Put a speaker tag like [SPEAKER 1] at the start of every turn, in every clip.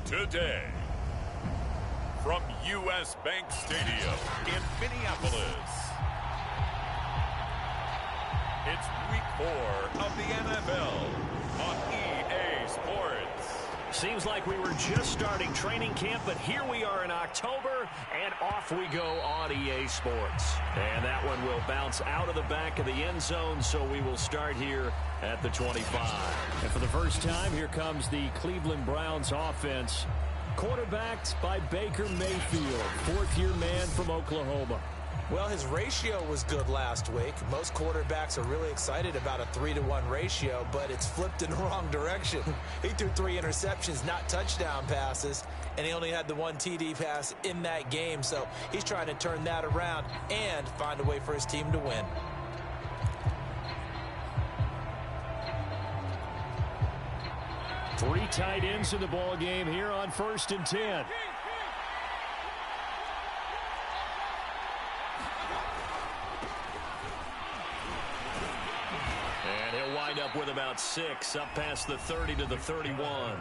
[SPEAKER 1] Today, from U.S. Bank Stadium in Minneapolis, it's Week 4 of the NFL on EA Sports.
[SPEAKER 2] Seems like we were just starting training camp, but here we are in October, and off we go on EA Sports. And that one will bounce out of the back of the end zone, so we will start here at the 25. And for the first time, here comes the Cleveland Browns offense, quarterbacked by Baker Mayfield, fourth-year man from Oklahoma.
[SPEAKER 3] Well, his ratio was good last week. Most quarterbacks are really excited about a 3-to-1 ratio, but it's flipped in the wrong direction. He threw 3 interceptions, not touchdown passes, and he only had the 1 TD pass in that game. So he's trying to turn that around and find a way for his team to win.
[SPEAKER 2] Three tight ends in the ball game here on 1st and 10. And he'll wind up with about 6, up past the 30 to the 31.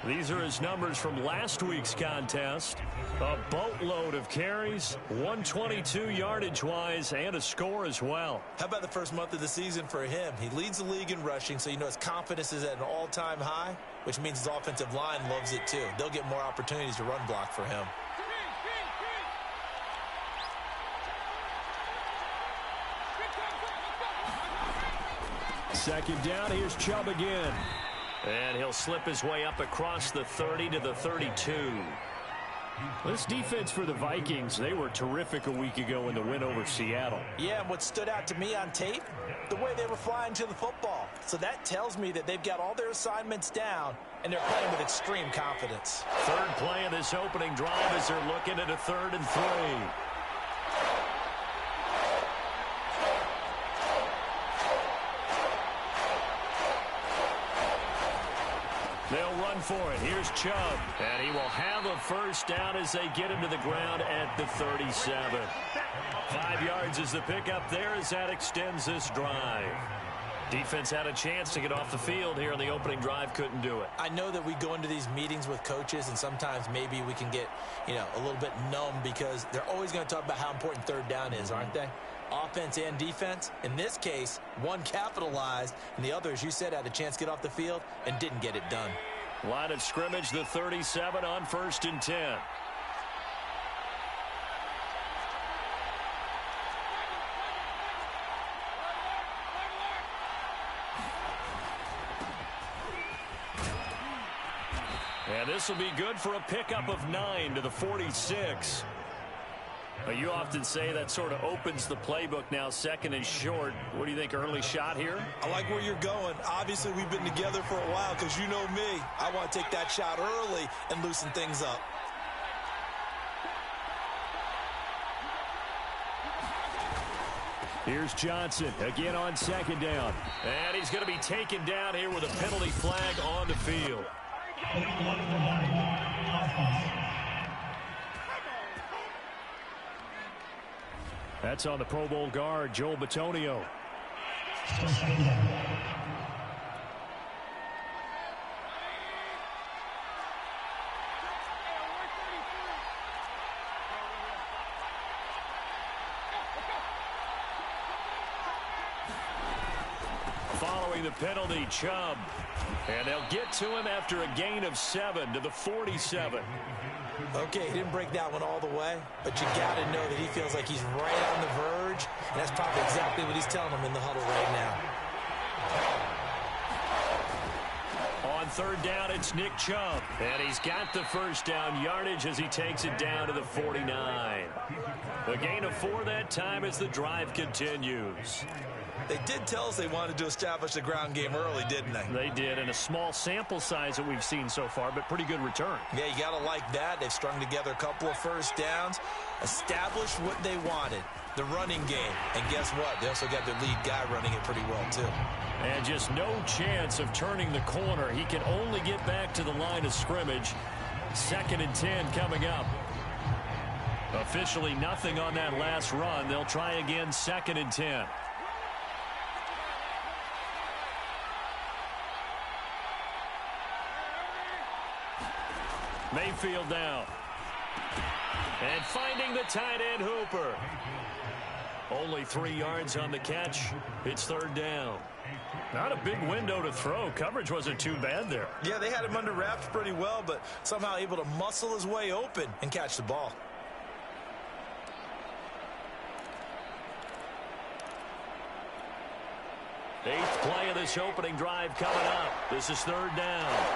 [SPEAKER 2] These are his numbers from last week's contest. A boatload of carries, 122 yardage-wise, and a score as well.
[SPEAKER 3] How about the first month of the season for him? He leads the league in rushing, so you know his confidence is at an all-time high, which means his offensive line loves it too. They'll get more opportunities to run block for him.
[SPEAKER 2] Second down, here's Chubb again. And he'll slip his way up across the 30 to the 32. This defense for the Vikings, they were terrific a week ago in the win over Seattle.
[SPEAKER 3] Yeah, and what stood out to me on tape, the way they were flying to the football. So that tells me that they've got all their assignments down, and they're playing with extreme confidence.
[SPEAKER 2] Third play of this opening drive as they're looking at a 3rd and 3. They'll run for it. Here's Chubb. And he will have a first down as they get him to the ground at the 37. 5 yards is the pickup there as that extends this drive. Defense had a chance to get off the field here on the opening drive, couldn't do it.
[SPEAKER 3] I know that we go into these meetings with coaches, and sometimes maybe we can get, a little bit numb because they're always going to talk about how important 3rd down is, aren't they? Offense and defense. In this case, one capitalized, and the other, as you said, had a chance to get off the field and didn't get it done.
[SPEAKER 2] Line of scrimmage, the 37 on 1st and 10. And this will be good for a pickup of 9 to the 46. You often say that sort of opens the playbook now, 2nd and short. What do you think, early shot here?
[SPEAKER 3] I like where you're going. Obviously, we've been together for a while because you know me. I want to take that shot early and loosen things up.
[SPEAKER 2] Here's Johnson again on 2nd down. And he's going to be taken down here with a penalty flag on the field. That's on the Pro Bowl guard, Joel Bitonio. Following the penalty, Chubb. And they'll get to him after a gain of 7 to the 47.
[SPEAKER 3] Okay, he didn't break that one all the way, but you got to know that he feels like he's right on the verge, and that's probably exactly what he's telling him in the huddle right now.
[SPEAKER 2] On 3rd down, it's Nick Chubb, and he's got the first down yardage as he takes it down to the 49. A gain of 4 that time as the drive continues.
[SPEAKER 3] They did tell us they wanted to establish the ground game early, didn't they?
[SPEAKER 2] They did, and a small sample size that we've seen so far, but pretty good return.
[SPEAKER 3] Yeah, you got to like that. They've strung together a couple of first downs, established what they wanted, the running game. And guess what? They also got their lead guy running it pretty well, too.
[SPEAKER 2] And just no chance of turning the corner. He can only get back to the line of scrimmage. 2nd and 10 coming up. Officially nothing on that last run. They'll try again 2nd and 10. Mayfield down. And finding the tight end Hooper. Only 3 yards on the catch. It's third down. Not a big window to throw. Coverage wasn't too bad there.
[SPEAKER 3] Yeah, they had him under wraps pretty well, but somehow able to muscle his way open and catch the ball.
[SPEAKER 2] Eighth play of this opening drive coming up. This is third down.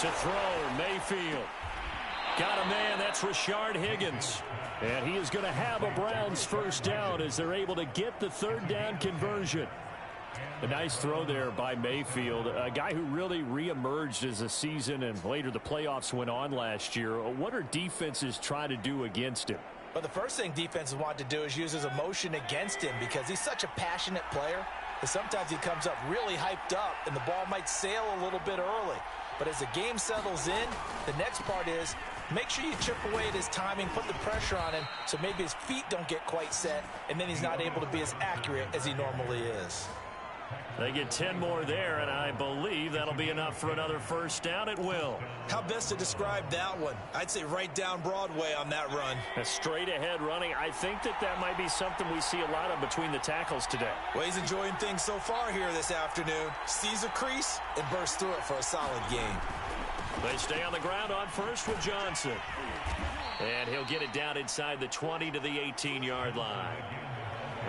[SPEAKER 2] To throw, Mayfield. Got a man, that's Rashard Higgins. And he is going to have a Browns first down as they're able to get the third down conversion. A nice throw there by Mayfield, a guy who really reemerged as the season and later the playoffs went on last year. What are defenses trying to do against him?
[SPEAKER 3] But the first thing defenses want to do is use his emotion against him because he's such a passionate player that sometimes he comes up really hyped up and the ball might sail a little bit early. But as the game settles in, the next part is make sure you chip away at his timing, put the pressure on him so maybe his feet don't get quite set, and then he's not able to be as accurate as he normally is.
[SPEAKER 2] They get 10 more there, and I believe that'll be enough for another first down. It will.
[SPEAKER 3] How best to describe that one? I'd say right down Broadway on that run.
[SPEAKER 2] A straight-ahead running. I think that might be something we see a lot of between the tackles today.
[SPEAKER 3] Well, he's enjoying things so far here this afternoon. Sees a crease and bursts through it for a solid game.
[SPEAKER 2] They stay on the ground on first with Johnson. And he'll get it down inside the 20 to the 18-yard line.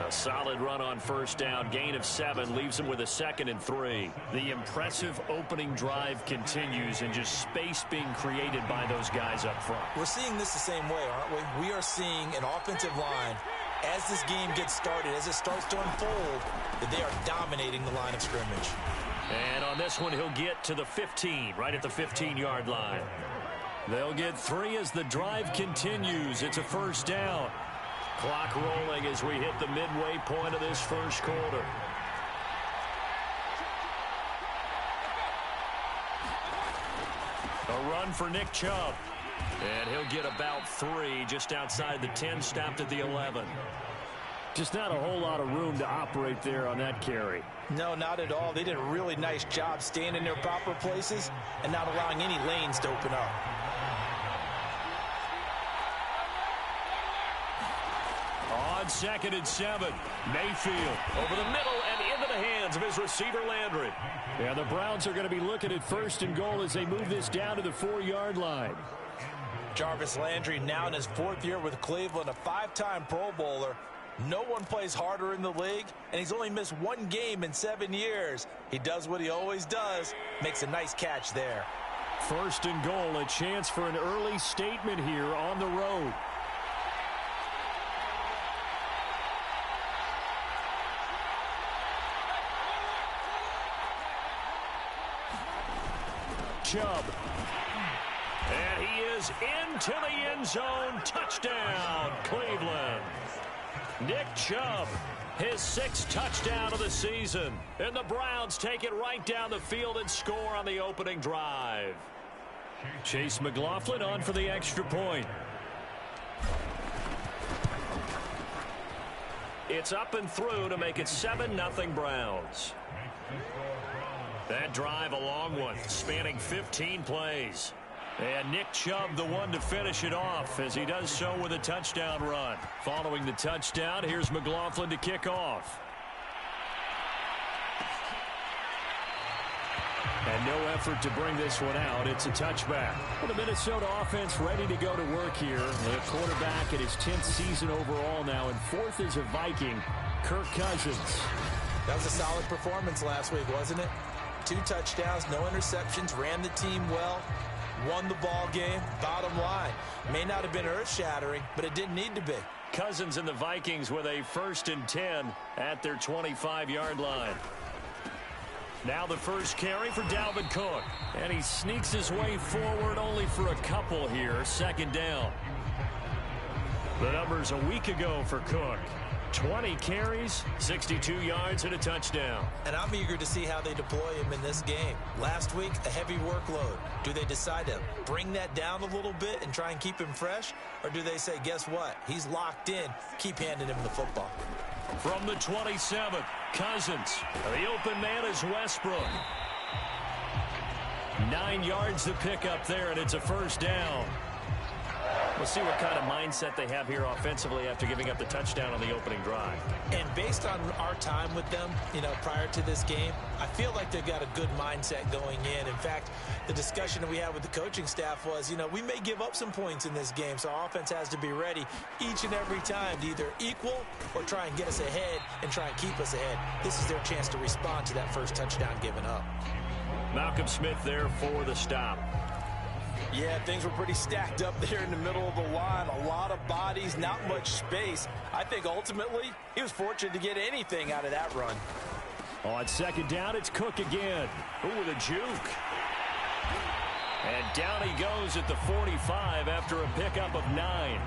[SPEAKER 2] A solid run on first down, gain of 7, leaves him with a 2nd and 3. The impressive opening drive continues and just space being created by those guys up front.
[SPEAKER 3] We're seeing this the same way, aren't we? We are seeing an offensive line, as this game gets started, as it starts to unfold, that they are dominating the line of scrimmage.
[SPEAKER 2] And on this one, he'll get to the 15, right at the 15-yard line. They'll get 3 as the drive continues. It's a first down. Clock rolling as we hit the midway point of this first quarter. A run for Nick Chubb. And he'll get about 3 just outside the 10, stopped at the 11. Just not a whole lot of room to operate there on that carry.
[SPEAKER 3] No, not at all. They did a really nice job staying in their proper places and not allowing any lanes to open up.
[SPEAKER 2] On 2nd and 7, Mayfield over the middle and into the hands of his receiver Landry. Yeah, the Browns are going to be looking at 1st and goal as they move this down to the 4-yard line.
[SPEAKER 3] Jarvis Landry now in his 4th year with Cleveland, a 5-time Pro Bowler. No one plays harder in the league, and he's only missed 1 game in 7 years. He does what he always does, makes a nice catch there.
[SPEAKER 2] 1st and goal, a chance for an early statement here on the road. Chubb. And he is into the end zone. Touchdown, Cleveland. Nick Chubb, his 6th touchdown of the season. And the Browns take it right down the field and score on the opening drive. Chase McLaughlin on for the extra point. It's up and through to make it 7-0 Browns. That drive, a long one, spanning 15 plays. And Nick Chubb, the one to finish it off, as he does so with a touchdown run. Following the touchdown, here's McLaughlin to kick off. And no effort to bring this one out. It's a touchback. Well, the Minnesota offense ready to go to work here. The quarterback at his 10th season overall now, and 4th is a Viking, Kirk Cousins.
[SPEAKER 3] That was a solid performance last week, wasn't it? 2 touchdowns, no interceptions, ran the team well, won the ball game. Bottom line, may not have been earth-shattering, but it didn't need to be.
[SPEAKER 2] Cousins and the Vikings with a 1st and 10 at their 25-yard line. Now the first carry for Dalvin Cook. And he sneaks his way forward only for a couple here. 2nd down. The numbers a week ago for Cook. 20 carries, 62 yards, and a touchdown.
[SPEAKER 3] And I'm eager to see how they deploy him in this game. Last week, a heavy workload. Do they decide to bring that down a little bit and try and keep him fresh? Or do they say, guess what? He's locked in. Keep handing him the football.
[SPEAKER 2] From the 27th, Cousins. The open man is Westbrook. 9 yards to pick up there, and it's a first down. We'll see what kind of mindset they have here offensively after giving up the touchdown on the opening drive.
[SPEAKER 3] And based on our time with them, prior to this game, I feel like they've got a good mindset going in. In fact, the discussion that we had with the coaching staff was, we may give up some points in this game, so our offense has to be ready each and every time to either equal or try and get us ahead and try and keep us ahead. This is their chance to respond to that first touchdown given up.
[SPEAKER 2] Malcolm Smith there for the stop.
[SPEAKER 4] Yeah, things were pretty stacked up there in the middle of the line. A lot of bodies, not much space. I think ultimately he was fortunate to get anything out of that run.
[SPEAKER 2] On second down, it's Cook again. Ooh, with a juke. And down he goes at the 45 after a pickup of 9.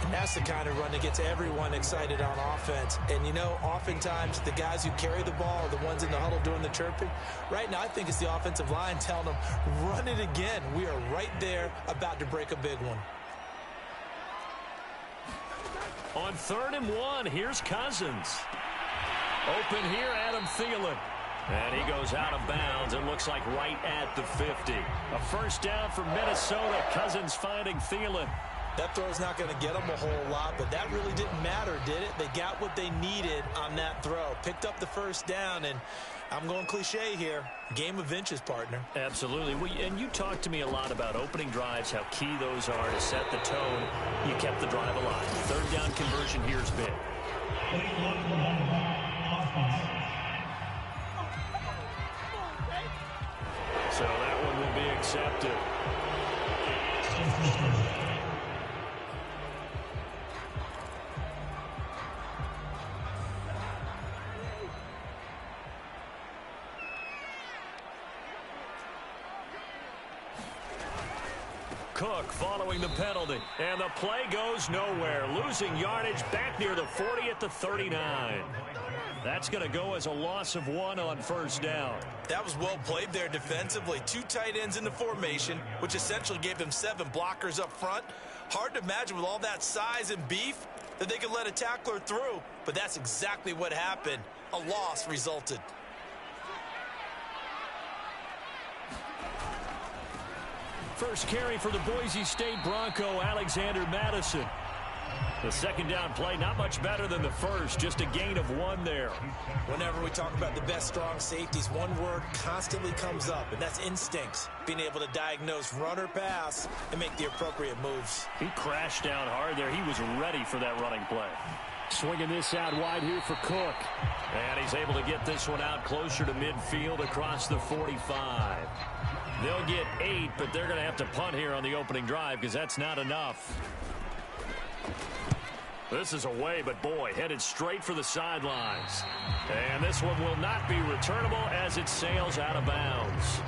[SPEAKER 3] And that's the kind of run that gets everyone excited on offense. And, oftentimes the guys who carry the ball are the ones in the huddle doing the chirping. Right now, I think it's the offensive line telling them, run it again. We are right there about to break a big one.
[SPEAKER 2] On 3rd and 1, here's Cousins. Open here, Adam Thielen. And he goes out of bounds. It looks like right at the 50. A first down for Minnesota. Cousins finding Thielen.
[SPEAKER 3] That throw's not going to get them a whole lot, but that really didn't matter, did it? They got what they needed on that throw. Picked up the first down, and I'm going cliche here. Game of inches, partner.
[SPEAKER 2] Absolutely. And you talked to me a lot about opening drives, how key those are to set the tone. You kept the drive alive. Third down conversion here is big. So that one will be accepted. Cook following the penalty, and the play goes nowhere. Losing yardage back near the 40 at the 39. That's going to go as a loss of 1 on first down.
[SPEAKER 3] That was well played there defensively. 2 tight ends in the formation, which essentially gave them 7 blockers up front. Hard to imagine with all that size and beef that they could let a tackler through, but that's exactly what happened. A loss resulted.
[SPEAKER 2] First carry for the Boise State Bronco, Alexander Madison. The second down play, not much better than the first, just a gain of 1 there.
[SPEAKER 3] Whenever we talk about the best strong safeties, one word constantly comes up, and that's instincts. Being able to diagnose run or pass and make the appropriate moves.
[SPEAKER 2] He crashed down hard there. He was ready for that running play. Swinging this out wide here for Cook. And he's able to get this one out closer to midfield across the 45. They'll get 8, but they're going to have to punt here on the opening drive because that's not enough. This is away, but boy, headed straight for the sidelines. And this one will not be returnable as it sails out of bounds.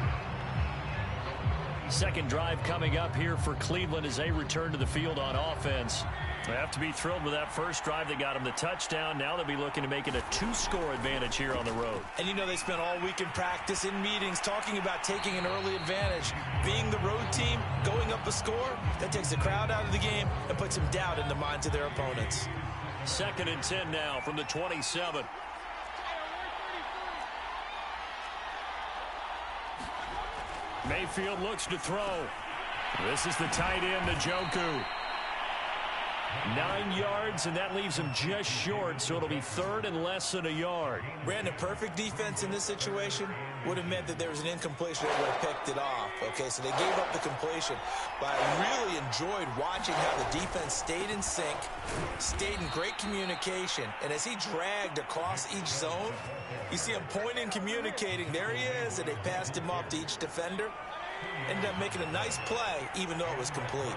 [SPEAKER 2] Second drive coming up here for Cleveland as they return to the field on offense. They have to be thrilled with that first drive. They got them the touchdown. Now they'll be looking to make it a 2-score advantage here on the road.
[SPEAKER 3] And they spent all week in practice, in meetings, talking about taking an early advantage. Being the road team, going up a score, that takes the crowd out of the game and puts some doubt in the minds of their opponents.
[SPEAKER 2] 2nd and 10 now from the 27. Mayfield looks to throw. This is the tight end, Njoku. 9 yards, and that leaves him just short, so it'll be 3rd and less than a yard.
[SPEAKER 3] Brandon, perfect defense in this situation would have meant that there was an incompletion that would have picked it off. Okay, so they gave up the completion. But I really enjoyed watching how the defense stayed in sync, stayed in great communication, and as he dragged across each zone, you see him pointing, communicating. There he is, and they passed him off to each defender. Ended up making a nice play, even though it was complete.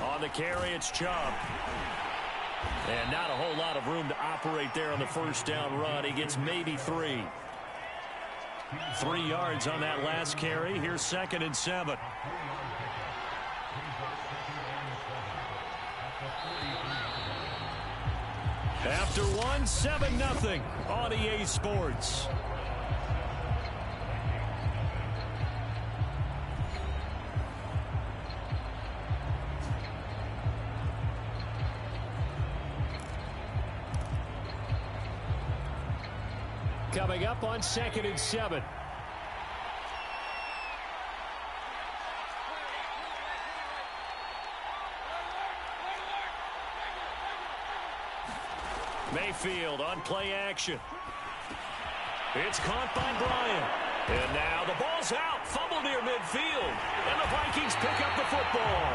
[SPEAKER 2] On the carry, it's Chubb. And not a whole lot of room to operate there on the first down run. He gets maybe 3. 3 yards on that last carry. Here's 2nd and 7. After 1, 7-0 on EA Sports. Coming up on 2nd and 7. Mayfield on play action. It's caught by Bryant. And now the ball's out. Fumble near midfield. And the Vikings pick up the football.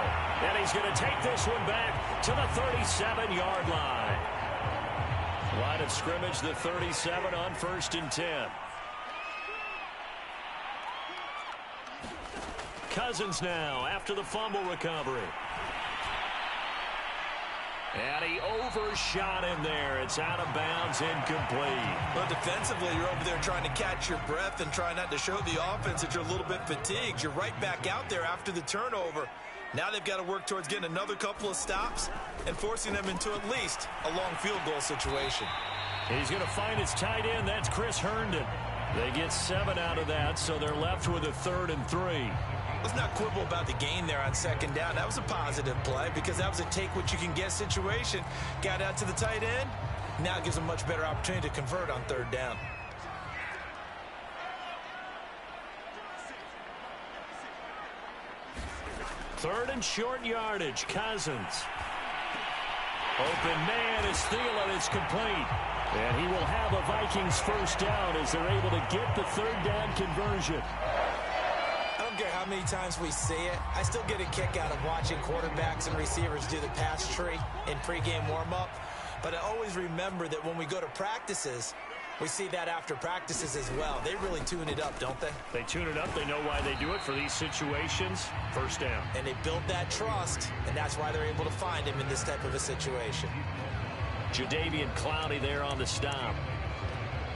[SPEAKER 2] And he's going to take this one back to the 37-yard line. Line of scrimmage, the 37 on 1st and 10. Cousins now after the fumble recovery. And he overshot him there. It's out of bounds, incomplete.
[SPEAKER 3] But defensively, you're over there trying to catch your breath and try not to show the offense that you're a little bit fatigued. You're right back out there after the turnover. Now they've got to work towards getting another couple of stops and forcing them into at least a long field goal situation.
[SPEAKER 2] He's going to find his tight end. That's Chris Herndon. They get 7 out of that, so they're left with a 3rd and 3.
[SPEAKER 3] Let's not quibble about the gain there on 2nd down. That was a positive play because that was a take-what-you-can-get situation. Got out to the tight end. Now it gives them a much better opportunity to convert on 3rd down.
[SPEAKER 2] Third and short yardage. Cousins. Open man is Thielen. It's complete. And he will have a Vikings 1st down as they're able to get the 3rd down conversion.
[SPEAKER 3] I don't care how many times we see it. I still get a kick out of watching quarterbacks and receivers do the pass tree in pregame warm-up. But I always remember that when we go to practices, we see that after practices as well. They really tune it up, don't they?
[SPEAKER 2] They tune it up. They know why they do it for these situations. 1st down.
[SPEAKER 3] And they build that trust, and that's why they're able to find him in this type of a situation.
[SPEAKER 2] Jadeveon Clowney there on the stop.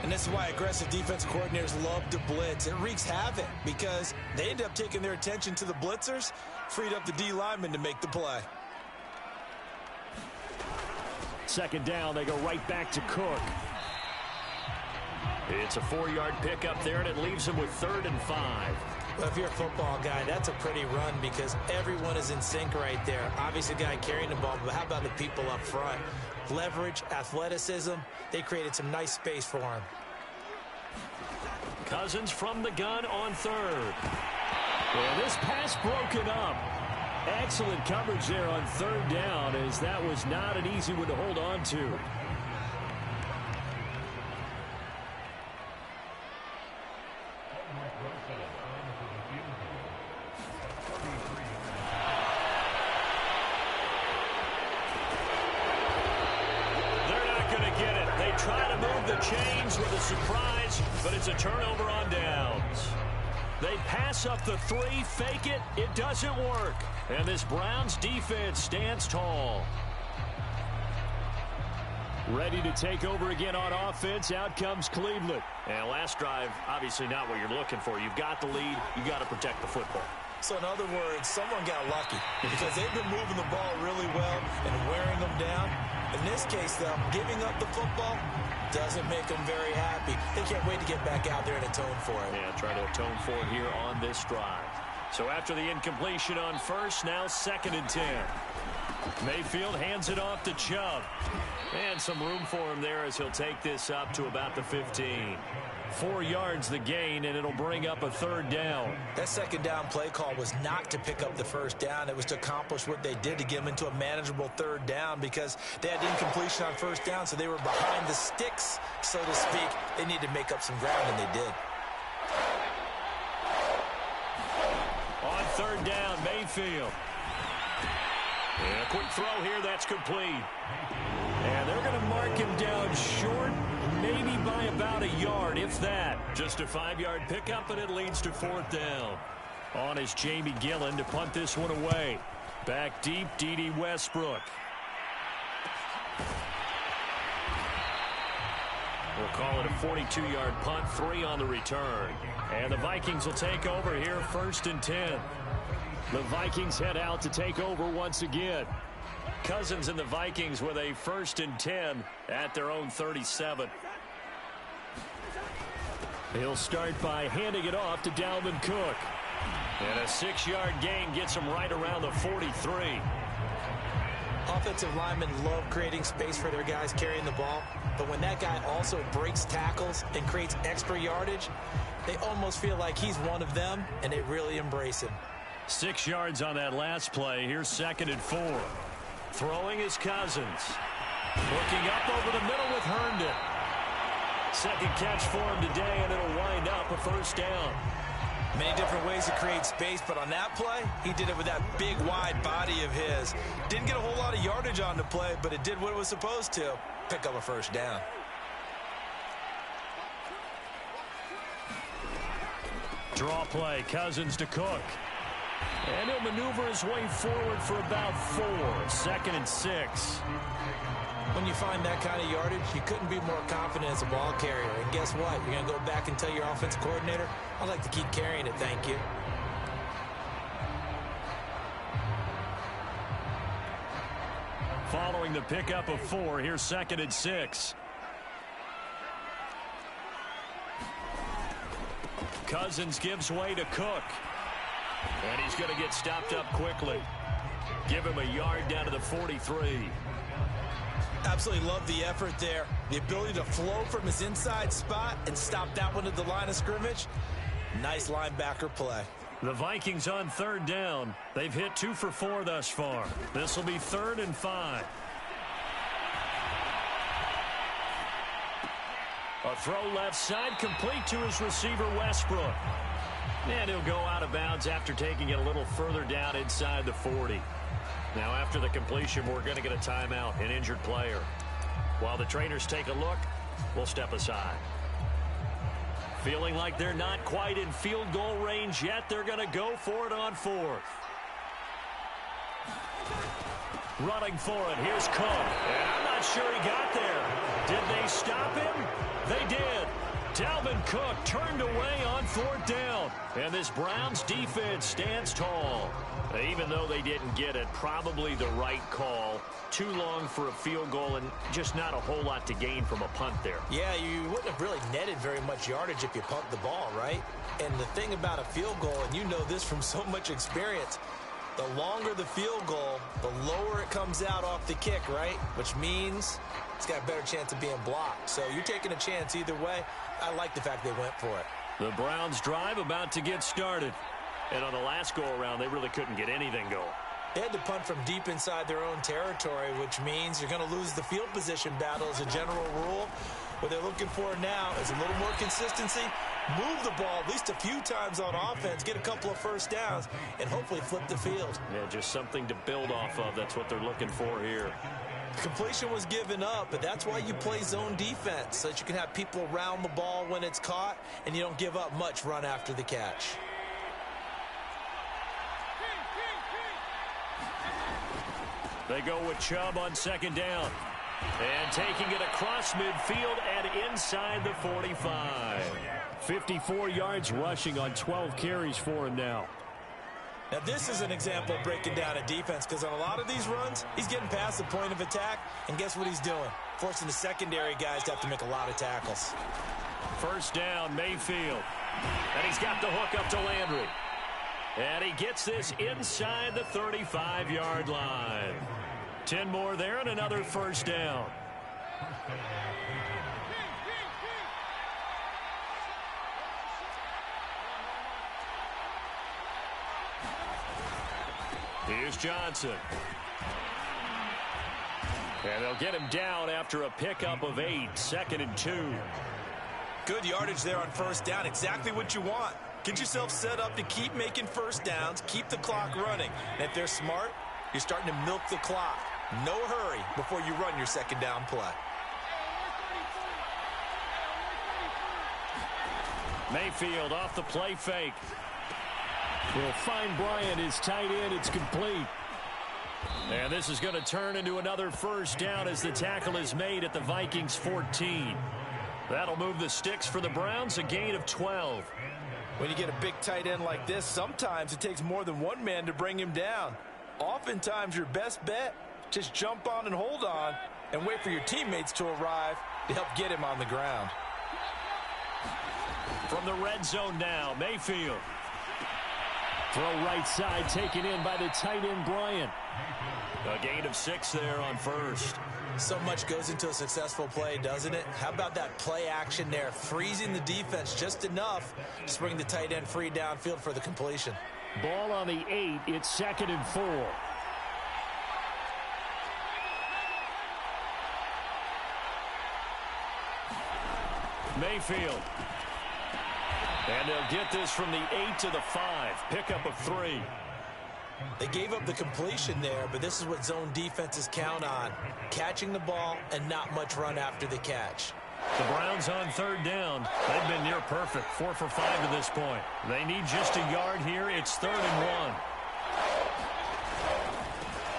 [SPEAKER 3] And this is why aggressive defensive coordinators love to blitz. It wreaks havoc because they end up taking their attention to the blitzers, freed up the D lineman to make the play.
[SPEAKER 2] 2nd down, they go right back to Cook. It's a 4-yard pickup there, and it leaves them with 3rd and 5.
[SPEAKER 3] Well, if you're a football guy, that's a pretty run because everyone is in sync right there. Obviously, the guy carrying the ball, but how about the people up front? Leverage, athleticism, they created some nice space for him.
[SPEAKER 2] Cousins from the gun on 3rd. And this pass broken up. Excellent coverage there on 3rd down as that was not an easy one to hold on to. Try to move the chains with a surprise, but it's a turnover on downs. They pass up the 3, fake it, it doesn't work. And this Browns defense stands tall. Ready to take over again on offense, out comes Cleveland. And last drive, obviously not what you're looking for. You've got the lead, you got to protect the football.
[SPEAKER 3] So in other words, someone got lucky because they've been moving the ball really well and wearing them down. In this case, though, giving up the football doesn't make them very happy. They can't wait to get back out there and atone for it.
[SPEAKER 2] Yeah, try to atone for it here on this drive. So after the incompletion on 1st, now 2nd and 10. Mayfield hands it off to Chubb. And some room for him there as he'll take this up to about the 15. 4 yards the gain, and it'll bring up a 3rd down.
[SPEAKER 3] That 2nd down play call was not to pick up the 1st down. It was to accomplish what they did to get them into a manageable 3rd down because they had incompletion on 1st down, so they were behind the sticks, so to speak. They needed to make up some ground, and they did.
[SPEAKER 2] On 3rd down, Mayfield. And a quick throw here, that's complete. And they're going to mark him down short, maybe by about a yard, if that. Just a 5-yard pickup, and it leads to 4th down. On is Jamie Gillen to punt this one away. Back deep, D.D. Westbrook. We'll call it a 42-yard punt, 3 on the return. And the Vikings will take over here, 1st and 10. The Vikings head out to take over once again. Cousins and the Vikings with a 1st and 10 at their own 37. He'll start by handing it off to Dalvin Cook. And a 6-yard gain gets him right around the 43.
[SPEAKER 3] Offensive linemen love creating space for their guys carrying the ball, but when that guy also breaks tackles and creates extra yardage, they almost feel like he's one of them, and they really embrace him.
[SPEAKER 2] 6 yards on that last play. Here's 2nd and 4. Throwing is Cousins. Looking up over the middle with Herndon. Second catch for him today, and it'll wind up a 1st down.
[SPEAKER 3] Many different ways to create space, but on that play, he did it with that big, wide body of his. Didn't get a whole lot of yardage on the play, but it did what it was supposed to. Pick up a 1st down.
[SPEAKER 2] Draw play, Cousins to Cook. And he'll maneuver his way forward for about 4. 2nd and 6.
[SPEAKER 3] When you find that kind of yardage, you couldn't be more confident as a ball carrier. And guess what? You're going to go back and tell your offensive coordinator, I'd like to keep carrying it, thank you.
[SPEAKER 2] Following the pickup of 4, here's 2nd and 6. Cousins gives way to Cook. And he's going to get stopped up quickly. Give him a yard down to the 43.
[SPEAKER 3] Absolutely love the effort there. The ability to flow from his inside spot and stop that one at the line of scrimmage. Nice linebacker play.
[SPEAKER 2] The Vikings on 3rd down. They've hit 2 for 4 thus far. This will be 3rd and 5. A throw left side, complete to his receiver, Westbrook. And he'll go out of bounds after taking it a little further down inside the 40. Now, after the completion, we're going to get a timeout, an injured player. While the trainers take a look, we'll step aside. Feeling like they're not quite in field goal range yet, they're going to go for it on 4th. Running for it, here's Cook. And I'm not sure he got there. Did they stop him? They did. Dalvin Cook turned away on 4th down. And this Browns defense stands tall. Even though they didn't get it, probably the right call. Too long for a field goal and just not a whole lot to gain from a punt there.
[SPEAKER 3] Yeah, you wouldn't have really netted very much yardage if you pumped the ball, right? And the thing about a field goal, and you know this from so much experience, the longer the field goal, the lower it comes out off the kick, right? Which means it's got a better chance of being blocked. So you're taking a chance either way. I like the fact they went for it.
[SPEAKER 2] The Browns drive about to get started. And on the last go-around, they really couldn't get anything going.
[SPEAKER 3] They had to punt from deep inside their own territory, which means you're going to lose the field position battle as a general rule. What they're looking for now is a little more consistency, move the ball at least a few times on offense, get a couple of 1st downs, and hopefully flip the field.
[SPEAKER 2] Yeah, just something to build off of. That's what they're looking for here.
[SPEAKER 3] Completion was given up, but that's why you play zone defense, so that you can have people around the ball when it's caught, and you don't give up much run after the catch.
[SPEAKER 2] They go with Chubb on 2nd down. And taking it across midfield and inside the 45. 54 yards rushing on 12 carries for him now.
[SPEAKER 3] Now, this is an example of breaking down a defense, because on a lot of these runs, he's getting past the point of attack, and guess what he's doing? Forcing the secondary guys to have to make a lot of tackles.
[SPEAKER 2] 1st down, Mayfield. And he's got the hook up to Landry. And he gets this inside the 35-yard line. 10 more there and another 1st down. Here's Johnson. And they'll get him down after a pickup of 8, 2nd and 2.
[SPEAKER 3] Good yardage there on 1st down. Exactly what you want. Get yourself set up to keep making 1st downs, keep the clock running. And if they're smart, you're starting to milk the clock. No hurry before you run your 2nd down play.
[SPEAKER 2] Mayfield off the play fake. Will find Bryant, his tight end. It's complete. And this is going to turn into another 1st down as the tackle is made at the Vikings 14. That'll move the sticks for the Browns, a gain of 12.
[SPEAKER 4] When you get a big tight end like this, sometimes it takes more than one man to bring him down. Oftentimes, your best bet, just jump on and hold on and wait for your teammates to arrive to help get him on the ground.
[SPEAKER 2] From the red zone now, Mayfield. Throw right side taken in by the tight end, Bryant. A gain of 6 there on first.
[SPEAKER 3] So much goes into a successful play, doesn't it? How about that play action there? Freezing the defense just enough to bring the tight end free downfield for the completion.
[SPEAKER 2] Ball on the 8. It's 2nd and 4. Mayfield. And they'll get this from the 8 to the 5. Pickup of 3.
[SPEAKER 3] They gave up the completion there, but this is what zone defenses count on. Catching the ball and not much run after the catch.
[SPEAKER 2] The Browns on 3rd down. They've been near perfect. 4 for 5 to this point. They need just a yard here. It's 3rd and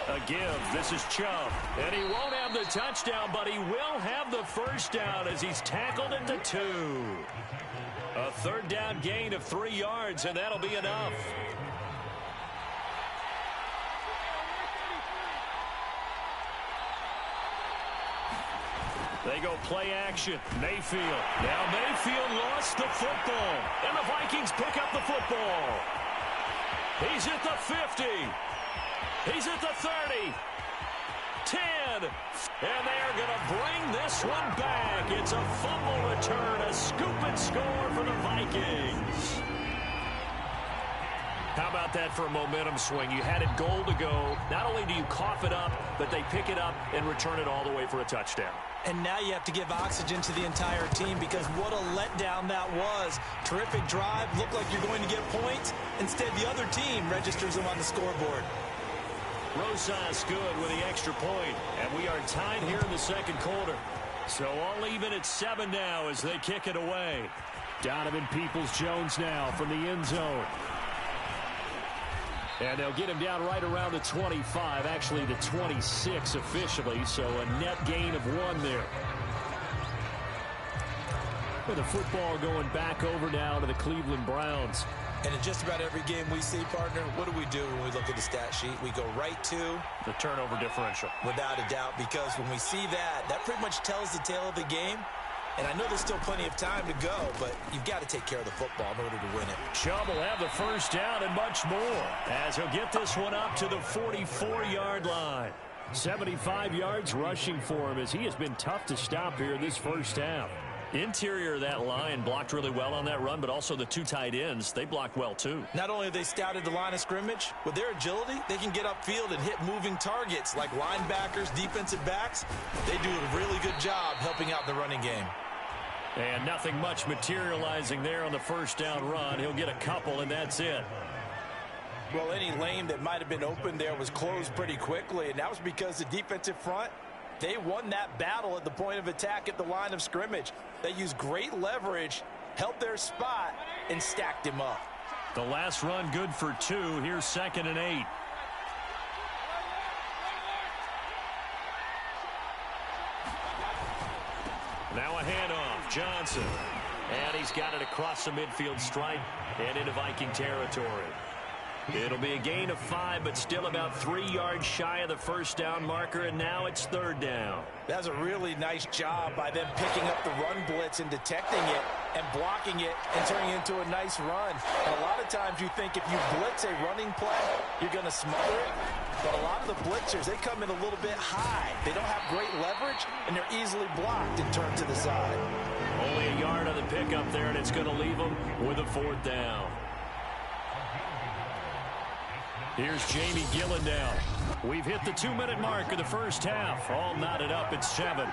[SPEAKER 2] 1. A give. This is Chubb. And he won't have the touchdown, but he will have the first down as he's tackled at the 2. A 3rd down gain of 3 yards, and that'll be enough. They go play action. Mayfield. Now Mayfield lost the football. And the Vikings pick up the football. He's at the 50. He's at the 30. 10. And they're going to bring this one back. It's a fumble return. A scoop and score for the Vikings. How about that for a momentum swing? You had it goal to go. Not only do you cough it up, but they pick it up and return it all the way for a touchdown.
[SPEAKER 3] And now you have to give oxygen to the entire team because what a letdown that was. Terrific drive. Looked like you're going to get points. Instead, the other team registers them on the scoreboard.
[SPEAKER 2] Rosas good with the extra point. And we are tied here in the 2nd quarter. So all even at 7 now as they kick it away. Donovan Peoples-Jones now from the end zone. And they'll get him down right around the 25, actually the 26 officially, so a net gain of 1 there. With the football going back over now to the Cleveland Browns.
[SPEAKER 3] And in just about every game we see, partner, what do we do when we look at the stat sheet? We go right to
[SPEAKER 2] the turnover differential.
[SPEAKER 3] Without a doubt, because when we see that, that pretty much tells the tale of the game. And I know there's still plenty of time to go, but you've got to take care of the football in order to win it.
[SPEAKER 2] Chubb will have the first down and much more as he'll get this one up to the 44-yard line. 75 yards rushing for him as he has been tough to stop here this first half. Interior of that line blocked really well on that run, but also the 2 tight ends, they blocked well too.
[SPEAKER 3] Not only have they scouted the line of scrimmage, with their agility, they can get upfield and hit moving targets like linebackers, defensive backs. They do a really good job helping out the running game.
[SPEAKER 2] And nothing much materializing there on the first down run. He'll get a couple, and that's it.
[SPEAKER 4] Well, any lane that might have been open there was closed pretty quickly, and that was because the defensive front, they won that battle at the point of attack at the line of scrimmage. They used great leverage, held their spot, and stacked him up.
[SPEAKER 2] The last run good for 2. Here's 2nd and 8. Now a handoff. Johnson. And he's got it across the midfield stripe and into Viking territory. It'll be a gain of 5, but still about 3 yards shy of the first down marker, and now it's 3rd down.
[SPEAKER 4] That's a really nice job by them picking up the run blitz and detecting it and blocking it and turning it into a nice run. And a lot of times you think if you blitz a running play, you're going to smother it. But a lot of the blitzers, they come in a little bit high. They don't have great leverage, and they're easily blocked and turned to the side.
[SPEAKER 2] Only a yard on the pickup there, and it's going to leave them with a 4th down. Here's Jamie Gillen now. We've hit the 2-minute mark of the first half. All knotted up at 7.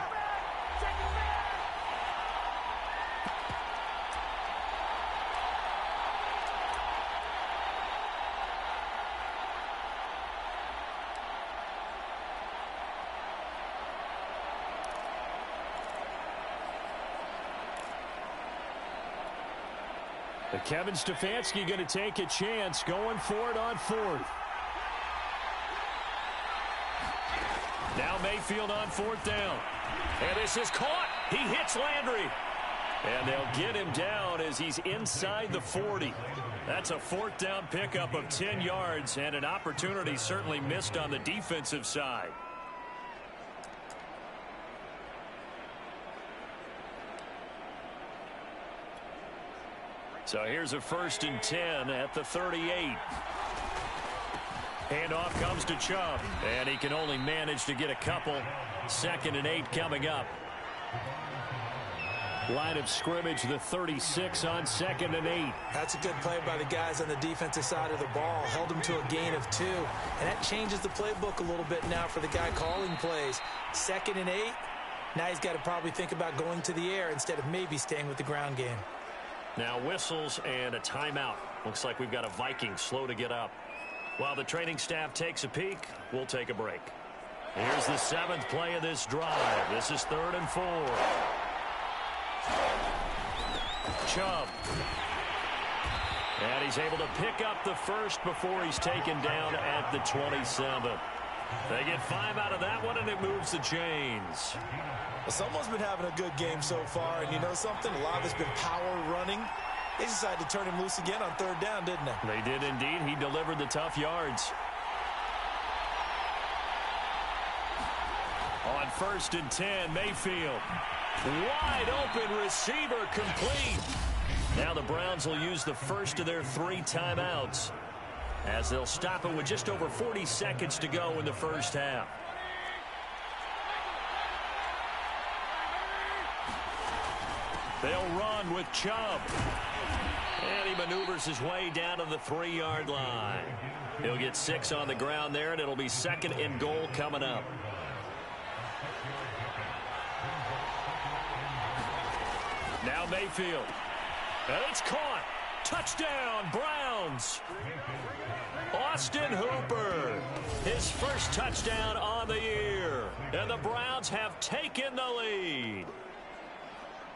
[SPEAKER 2] Kevin Stefanski going to take a chance, going for it on 4th. Now Mayfield on 4th down. And this is caught. He hits Landry. And they'll get him down as he's inside the 40. That's a fourth down pickup of 10 yards and an opportunity certainly missed on the defensive side. So here's a 1st and 10 at the 38. Handoff comes to Chubb, and he can only manage to get a couple. 2nd and 8 coming up. Line of scrimmage, the 36 on 2nd and 8.
[SPEAKER 3] That's a good play by the guys on the defensive side of the ball. Held them to a gain of 2. And that changes the playbook a little bit now for the guy calling plays. 2nd and 8. Now he's got to probably think about going to the air instead of maybe staying with the ground game.
[SPEAKER 2] Now whistles and a timeout. Looks like we've got a Viking slow to get up. While the training staff takes a peek, we'll take a break. Here's the 7th play of this drive. This is 3rd and 4. Chubb. And he's able to pick up the first before he's taken down at the 27. They get 5 out of that one, and it moves the chains.
[SPEAKER 3] Well, someone's been having a good game so far, and you know something? A lot of it's been power running. They decided to turn him loose again on 3rd down, didn't they?
[SPEAKER 2] They did indeed. He delivered the tough yards. On 1st and 10, Mayfield. Wide open receiver complete. Now the Browns will use the first of their 3 timeouts as they'll stop it with just over 40 seconds to go in the first half. They'll run with Chubb. And he maneuvers his way down to the 3-yard line. He'll get 6 on the ground there, and it'll be 2nd and goal coming up. Now Mayfield. And it's caught. Touchdown, Browns. Austin Hooper. His first touchdown on the year. And the Browns have taken the lead.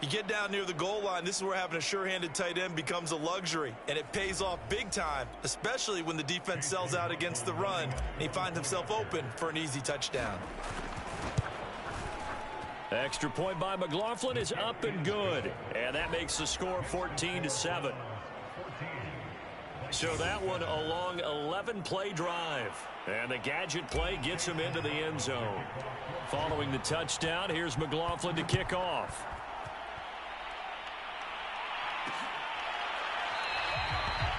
[SPEAKER 4] You get down near the goal line, this is where having a sure-handed tight end becomes a luxury, and it pays off big time, especially when the defense sells out against the run, and he finds himself open for an easy touchdown.
[SPEAKER 2] Extra point by McLaughlin is up and good, and that makes the score 14-7. So that one a long 11-play drive, and the gadget play gets him into the end zone. Following the touchdown, here's McLaughlin to kick off.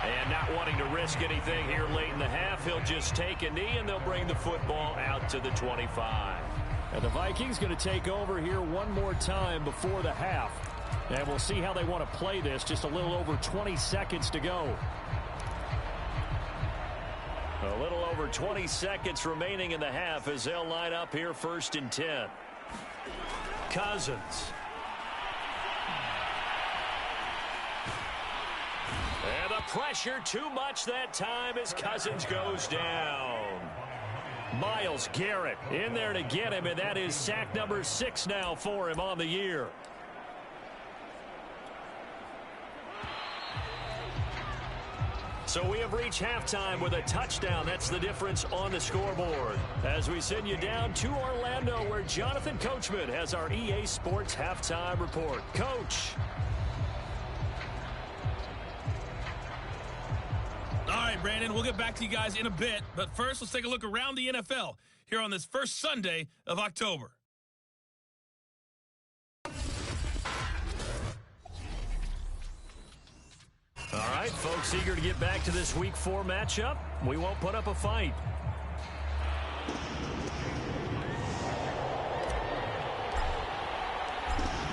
[SPEAKER 2] And not wanting to risk anything here late in the half, he'll just take a knee, and they'll bring the football out to the 25. And the Vikings going to take over here one more time before the half. And we'll see how they want to play this. Just a little over 20 seconds to go. A little over 20 seconds remaining in the half as they'll line up here 1st and 10. Cousins. And the pressure too much that time as Cousins goes down. Myles Garrett in there to get him, and that is sack number 6 now for him on the year. So we have reached halftime with a touchdown. That's the difference on the scoreboard. As we send you down to Orlando, where Jonathan Coachman has our EA Sports halftime report. Coach.
[SPEAKER 5] All right, Brandon, we'll get back to you guys in a bit. But first, let's take a look around the NFL here on this first Sunday of October.
[SPEAKER 2] All right, folks, eager to get back to this Week 4 matchup. We won't put up a fight.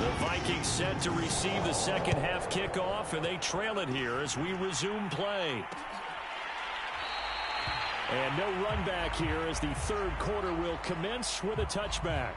[SPEAKER 2] The Vikings set to receive the second half kickoff, and they trail it here as we resume play. And no run back here as the third quarter will commence with a touchback.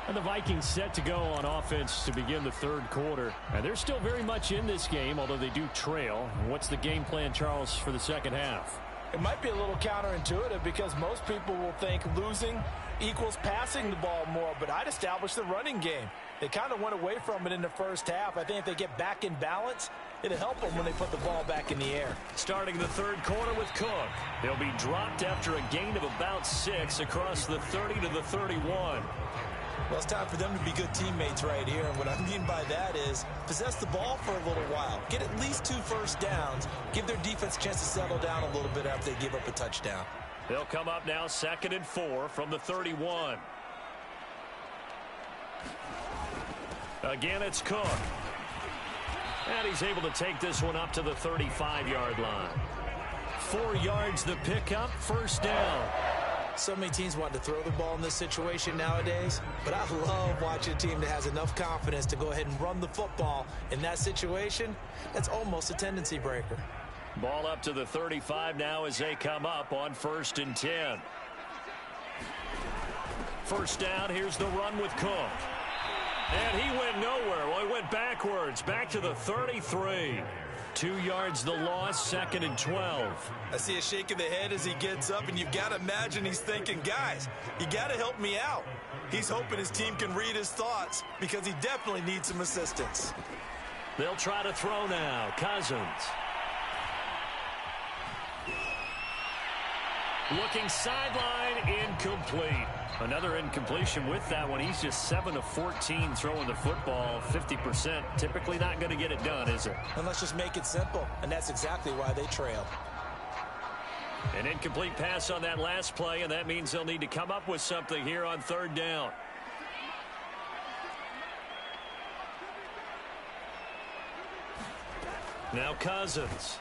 [SPEAKER 2] And the Vikings set to go on offense to begin the third quarter. And they're still very much in this game, although they do trail. What's the game plan, Charles, for the second half?
[SPEAKER 3] It might be a little counterintuitive because most people will think losing equals passing the ball more, but I'd establish the running game. They kind of went away from it in the first half. I think if they get back in balance, it'll help them when they put the ball back in the air.
[SPEAKER 2] Starting the third quarter with Cook. He'll be dropped after a gain of about 6 across the 30 to the 31.
[SPEAKER 3] Well, it's time for them to be good teammates right here. And what I mean by that is possess the ball for a little while. Get at least 2 first downs. Give their defense a chance to settle down a little bit after they give up a touchdown.
[SPEAKER 2] They'll come up now 2nd and 4 from the 31. Again, it's Cook. And he's able to take this one up to the 35-yard line. 4 yards the pickup, first down.
[SPEAKER 3] So many teams want to throw the ball in this situation nowadays, but I love watching a team that has enough confidence to go ahead and run the football. In that situation, that's almost a tendency breaker.
[SPEAKER 2] Ball up to the 35 now as they come up on 1st and 10. First down, here's the run with Cook. And he went nowhere. Well, he went backwards, back to the 33. 2 yards the loss, 2nd and 12.
[SPEAKER 3] I see a shake of the head as he gets up, and you've got to imagine he's thinking, guys, you got to help me out. He's hoping his team can read his thoughts because he definitely needs some assistance.
[SPEAKER 2] They'll try to throw now. Cousins. Looking sideline, incomplete. Another incompletion with that one. He's just 7 of 14 throwing the football, 50%. Typically not going to get it done, is it?
[SPEAKER 3] And let's just make it simple, and that's exactly why they trail.
[SPEAKER 2] An incomplete pass on that last play, and that means they'll need to come up with something here on 3rd down. Now Cousins.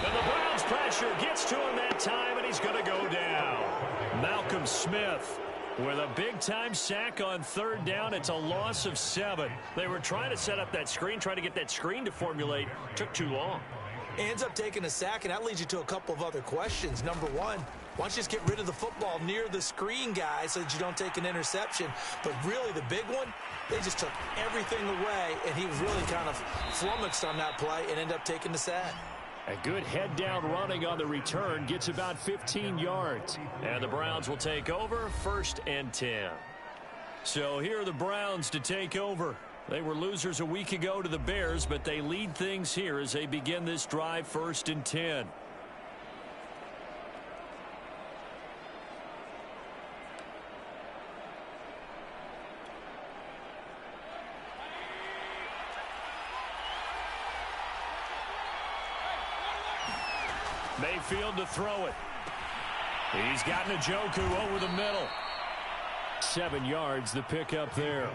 [SPEAKER 2] And the Browns pressure gets to him that time, and he's going to go down. Malcolm Smith with a big-time sack on 3rd down. It's a loss of 7. They were trying to set up that screen, trying to get that screen to formulate. Took too long.
[SPEAKER 3] He ends up taking a sack, and that leads you to a couple of other questions. Number one, why don't you just get rid of the football near the screen guy so that you don't take an interception? But really, the big one, they just took everything away, and he was really kind of flummoxed on that play and ended up taking the sack.
[SPEAKER 2] A good head-down running on the return gets about 15 yards. And the Browns will take over, 1st and 10. So here are the Browns to take over. They were losers a week ago to the Bears, but they lead things here as they begin this drive, 1st and 10. Mayfield to throw it. He's got Njoku over the middle. 7 yards, the pickup there.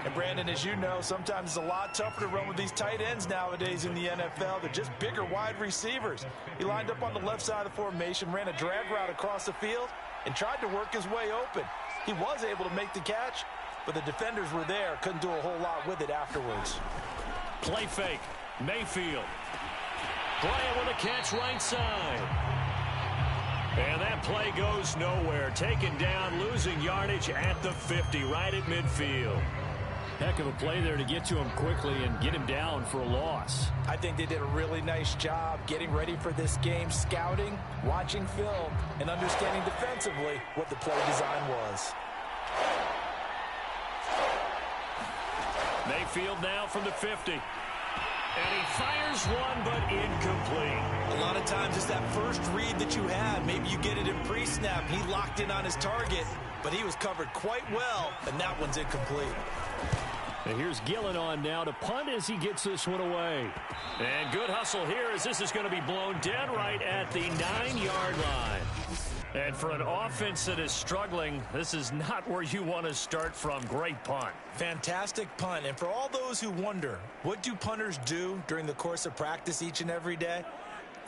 [SPEAKER 4] And Brandon, as you know, sometimes it's a lot tougher to run with these tight ends nowadays in the NFL. They're just bigger wide receivers. He lined up on the left side of the formation, ran a drag route across the field, and tried to work his way open. He was able to make the catch, but the defenders were there. Couldn't do a whole lot with it afterwards.
[SPEAKER 2] Play fake. Mayfield. Bryant with a catch right side. And that play goes nowhere. Taken down, losing yardage at the 50, right at midfield. Heck of a play there to get to him quickly and get him down for a loss.
[SPEAKER 3] I think they did a really nice job getting ready for this game, scouting, watching film, and understanding defensively what the play design was.
[SPEAKER 2] Mayfield now from the 50. And he fires one, but incomplete.
[SPEAKER 3] A lot of times it's that first read that you have. Maybe you get it in pre-snap. He locked in on his target, but he was covered quite well, and that one's incomplete.
[SPEAKER 2] And here's Gillen on now to punt as he gets this one away. And good hustle here as this is going to be blown dead right at the 9-yard line. And for an offense that is struggling, this is not where you want to start from. Great punt.
[SPEAKER 3] Fantastic punt. And for all those who wonder, what do punters do during the course of practice each and every day?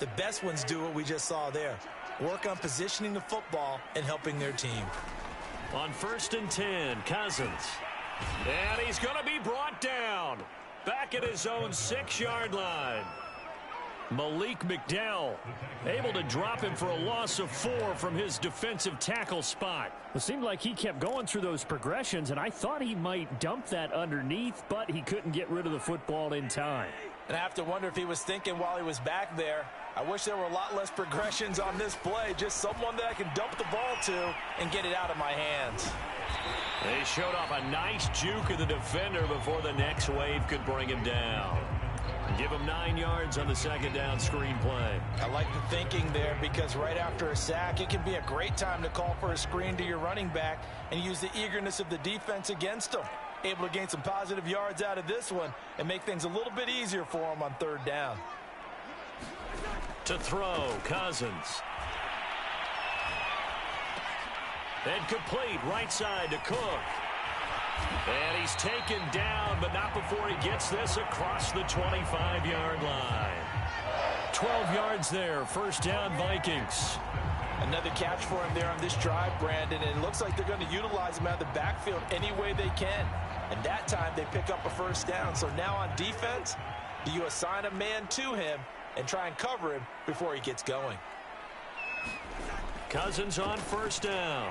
[SPEAKER 3] The best ones do what we just saw there. Work on positioning the football and helping their team.
[SPEAKER 2] On 1st and 10, Cousins. And he's going to be brought down. Back at his own 6-yard line. Malik McDowell able to drop him for a loss of 4 from his defensive tackle spot.
[SPEAKER 6] It seemed like he kept going through those progressions, and I thought he might dump that underneath, but he couldn't get rid of the football in time.
[SPEAKER 3] And I have to wonder if he was thinking while he was back there, I wish there were a lot less progressions on this play, just someone that I can dump the ball to and get it out of my hands.
[SPEAKER 2] They showed off a nice juke of the defender before the next wave could bring him down. Give him 9 yards on the second down screen play.
[SPEAKER 4] I like the thinking there because right after a sack, it can be a great time to call for a screen to your running back and use the eagerness of the defense against him. Able to gain some positive yards out of this one and make things a little bit easier for him on third down.
[SPEAKER 2] To throw, Cousins. And complete, right side to Cook. And he's taken down, but not before he gets this across the 25-yard line. 12 yards there, first down Vikings.
[SPEAKER 4] Another catch for him there on this drive, Brandon, and it looks like they're going to utilize him out of the backfield any way they can. And that time they pick up a first down. So now on defense, do you assign a man to him and try and cover him before he gets going?
[SPEAKER 2] Cousins on first down.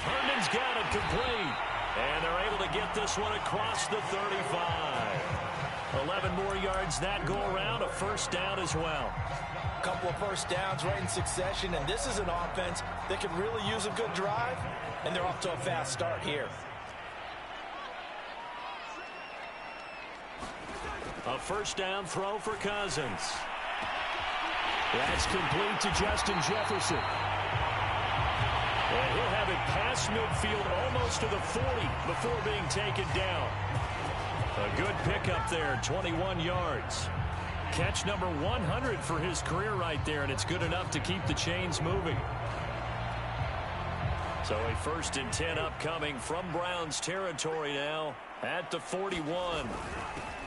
[SPEAKER 2] Herndon's got it complete. And they're able to get this one across the 35. 11 more yards that go around, a first down as well.
[SPEAKER 4] A couple of first downs right in succession, and this is an offense that could really use a good drive, and they're off to a fast start here.
[SPEAKER 2] A first down throw for Cousins. That's complete to Justin Jefferson. And he'll have it past midfield almost to the 40 before being taken down. A good pickup there, 21 yards. Catch number 100 for his career right there, and it's good enough to keep the chains moving. So a 1st and 10 upcoming from Browns territory now at the 41.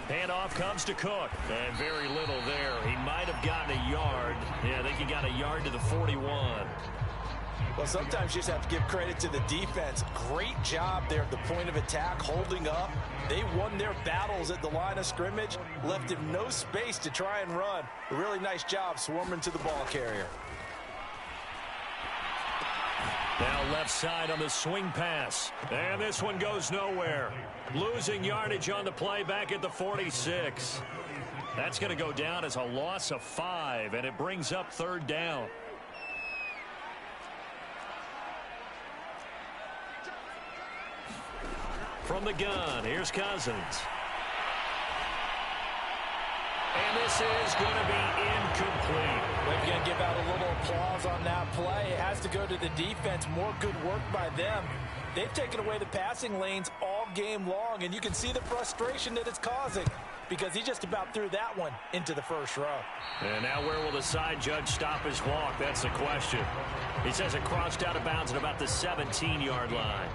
[SPEAKER 2] Handoff comes to Cook, and very little there. He might have gotten a yard. Yeah, I think he got a yard to the 41.
[SPEAKER 4] Well, sometimes you just have to give credit to the defense. Great job there at the point of attack, holding up. They won their battles at the line of scrimmage, left him no space to try and run. A really nice job swarming to the ball carrier.
[SPEAKER 2] Now left side on the swing pass. And this one goes nowhere. Losing yardage on the play back at the 46. That's going to go down as a loss of 5, and it brings up third down. From the gun, here's Cousins. And this is going to be incomplete.
[SPEAKER 4] We're going to give out a little applause on that play. It has to go to the defense. More good work by them. They've taken away the passing lanes all game long, and you can see the frustration that it's causing because he just about threw that one into the first row.
[SPEAKER 2] And now where will the side judge stop his walk? That's the question. He says it crossed out of bounds at about the 17-yard line.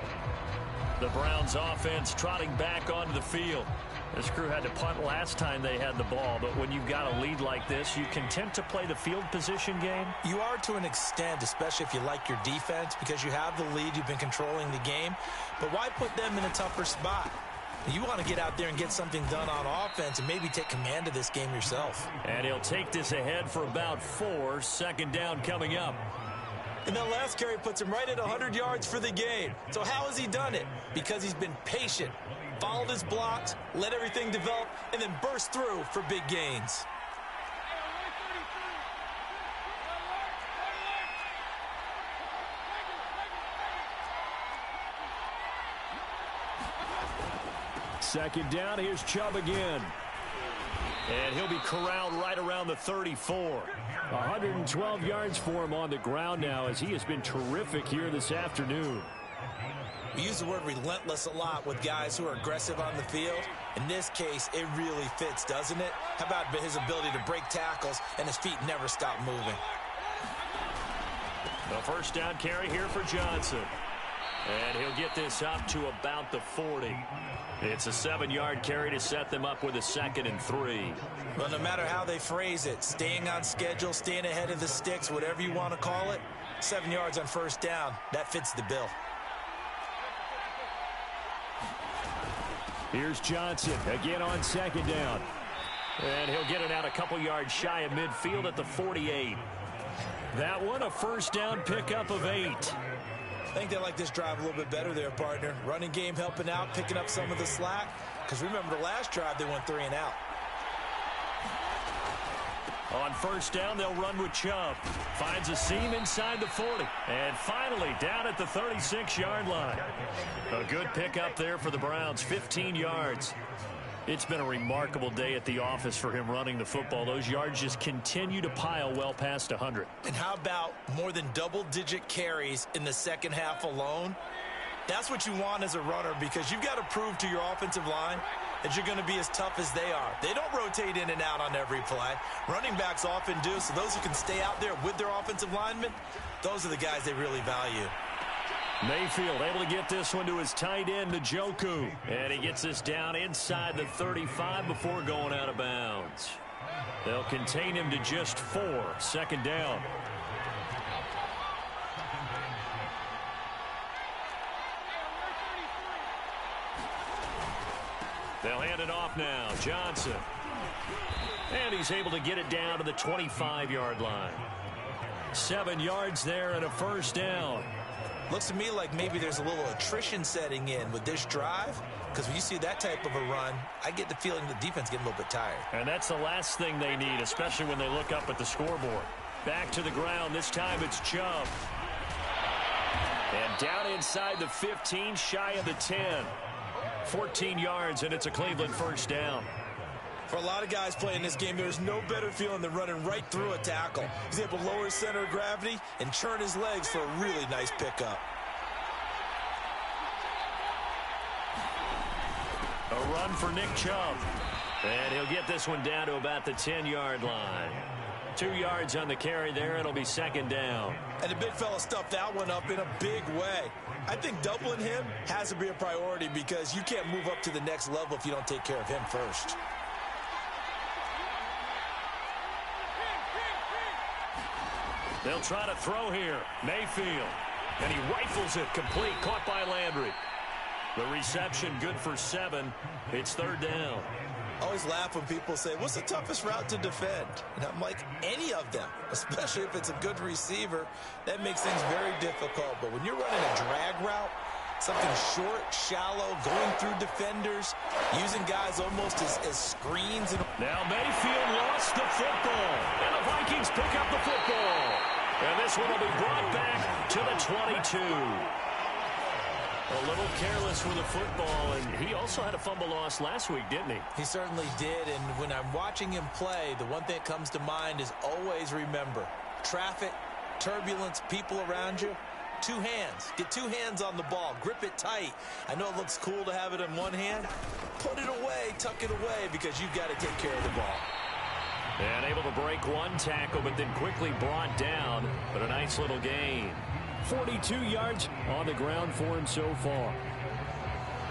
[SPEAKER 2] The Browns offense trotting back onto the field. This crew had to punt last time they had the ball, but when you've got a lead like this, you content to play the field position game?
[SPEAKER 4] You are to an extent, especially if you like your defense, because you have the lead, you've been controlling the game. But why put them in a tougher spot? You want to get out there and get something done on offense and maybe take command of this game yourself.
[SPEAKER 2] And he'll take this ahead for about 4. Second down coming up.
[SPEAKER 4] And that last carry puts him right at 100 yards for the game. So how has he done it? Because he's been patient, followed his blocks, let everything develop, and then burst through for big gains.
[SPEAKER 6] Second down, here's Chubb again.
[SPEAKER 2] And he'll be corralled right around the 34.
[SPEAKER 6] 112 yards for him on the ground now as he has been terrific here this afternoon.
[SPEAKER 4] We use the word relentless a lot with guys who are aggressive on the field. In this case, it really fits, doesn't it? How about his ability to break tackles and his feet never stop moving?
[SPEAKER 2] The first down carry here for Johnson. And he'll get this up to about the 40. It's a 7-yard carry to set them up with a 2nd and 3.
[SPEAKER 4] Well, no matter how they phrase it, staying on schedule, staying ahead of the sticks, whatever you want to call it, 7 yards on first down, that fits the bill.
[SPEAKER 6] Here's Johnson again on second down.
[SPEAKER 2] And he'll get it out a couple yards shy of midfield at the 48. That one a first down pickup of 8.
[SPEAKER 4] I think they like this drive a little bit better there, partner. Running game helping out, picking up some of the slack. Because remember the last drive, they went 3 and out.
[SPEAKER 2] On first down, they'll run with Chubb. Finds a seam inside the 40. And finally, down at the 36-yard line. A good pickup there for the Browns, 15 yards.
[SPEAKER 6] It's been a remarkable day at the office for him running the football. Those yards just continue to pile well past 100.
[SPEAKER 3] And how about more than double-digit carries in the second half alone? That's what you want as a runner, because you've got to prove to your offensive line that you're going to be as tough as they are. They don't rotate in and out on every play. Running backs often do, so those who can stay out there with their offensive linemen, those are the guys they really value.
[SPEAKER 6] Mayfield able to get this one to his tight end, Njoku. And he gets this down inside the 35 before going out of bounds. They'll contain him to just 4. Second down. They'll hand it off now. Johnson. And he's able to get it down to the 25-yard line. 7 yards there and a first down.
[SPEAKER 3] Looks to me like maybe there's a little attrition setting in with this drive, because when you see that type of a run, I get the feeling the defense getting a little bit tired.
[SPEAKER 6] And that's the last thing they need, especially when they look up at the scoreboard. Back to the ground. This time it's Chubb. And down inside the 15, shy of the 10. 14 yards, and it's a Cleveland first down.
[SPEAKER 3] For a lot of guys playing this game, there's no better feeling than running right through a tackle. He's able to lower his center of gravity and churn his legs for a really nice pickup.
[SPEAKER 6] A run for Nick Chubb. And he'll get this one down to about the 10-yard line. 2 yards on the carry there. It'll be second down.
[SPEAKER 3] And the big fella stuffed that one up in a big way. I think doubling him has to be a priority, because you can't move up to the next level if you don't take care of him first.
[SPEAKER 6] They'll try to throw here. Mayfield. And he rifles it complete. Caught by Landry. The reception good for 7. It's third down.
[SPEAKER 3] I always laugh when people say, what's the toughest route to defend? And I'm like, any of them, especially if it's a good receiver. That makes things very difficult. But when you're running a drag route, something short, shallow, going through defenders, using guys almost as screens.
[SPEAKER 6] Now Mayfield lost the football. And the Vikings pick up the football. And this one will be brought back to the 22. A little careless with the football, and he also had a fumble loss last week, didn't he?
[SPEAKER 3] He certainly did, and when I'm watching him play, the one thing that comes to mind is always remember, traffic, turbulence, people around you, 2 hands. Get 2 hands on the ball. Grip it tight. I know it looks cool to have it in one hand. Put it away, tuck it away, because you've got to take care of the ball.
[SPEAKER 6] And able to break one tackle, but then quickly brought down, but a nice little gain. 42 yards on the ground for him so far.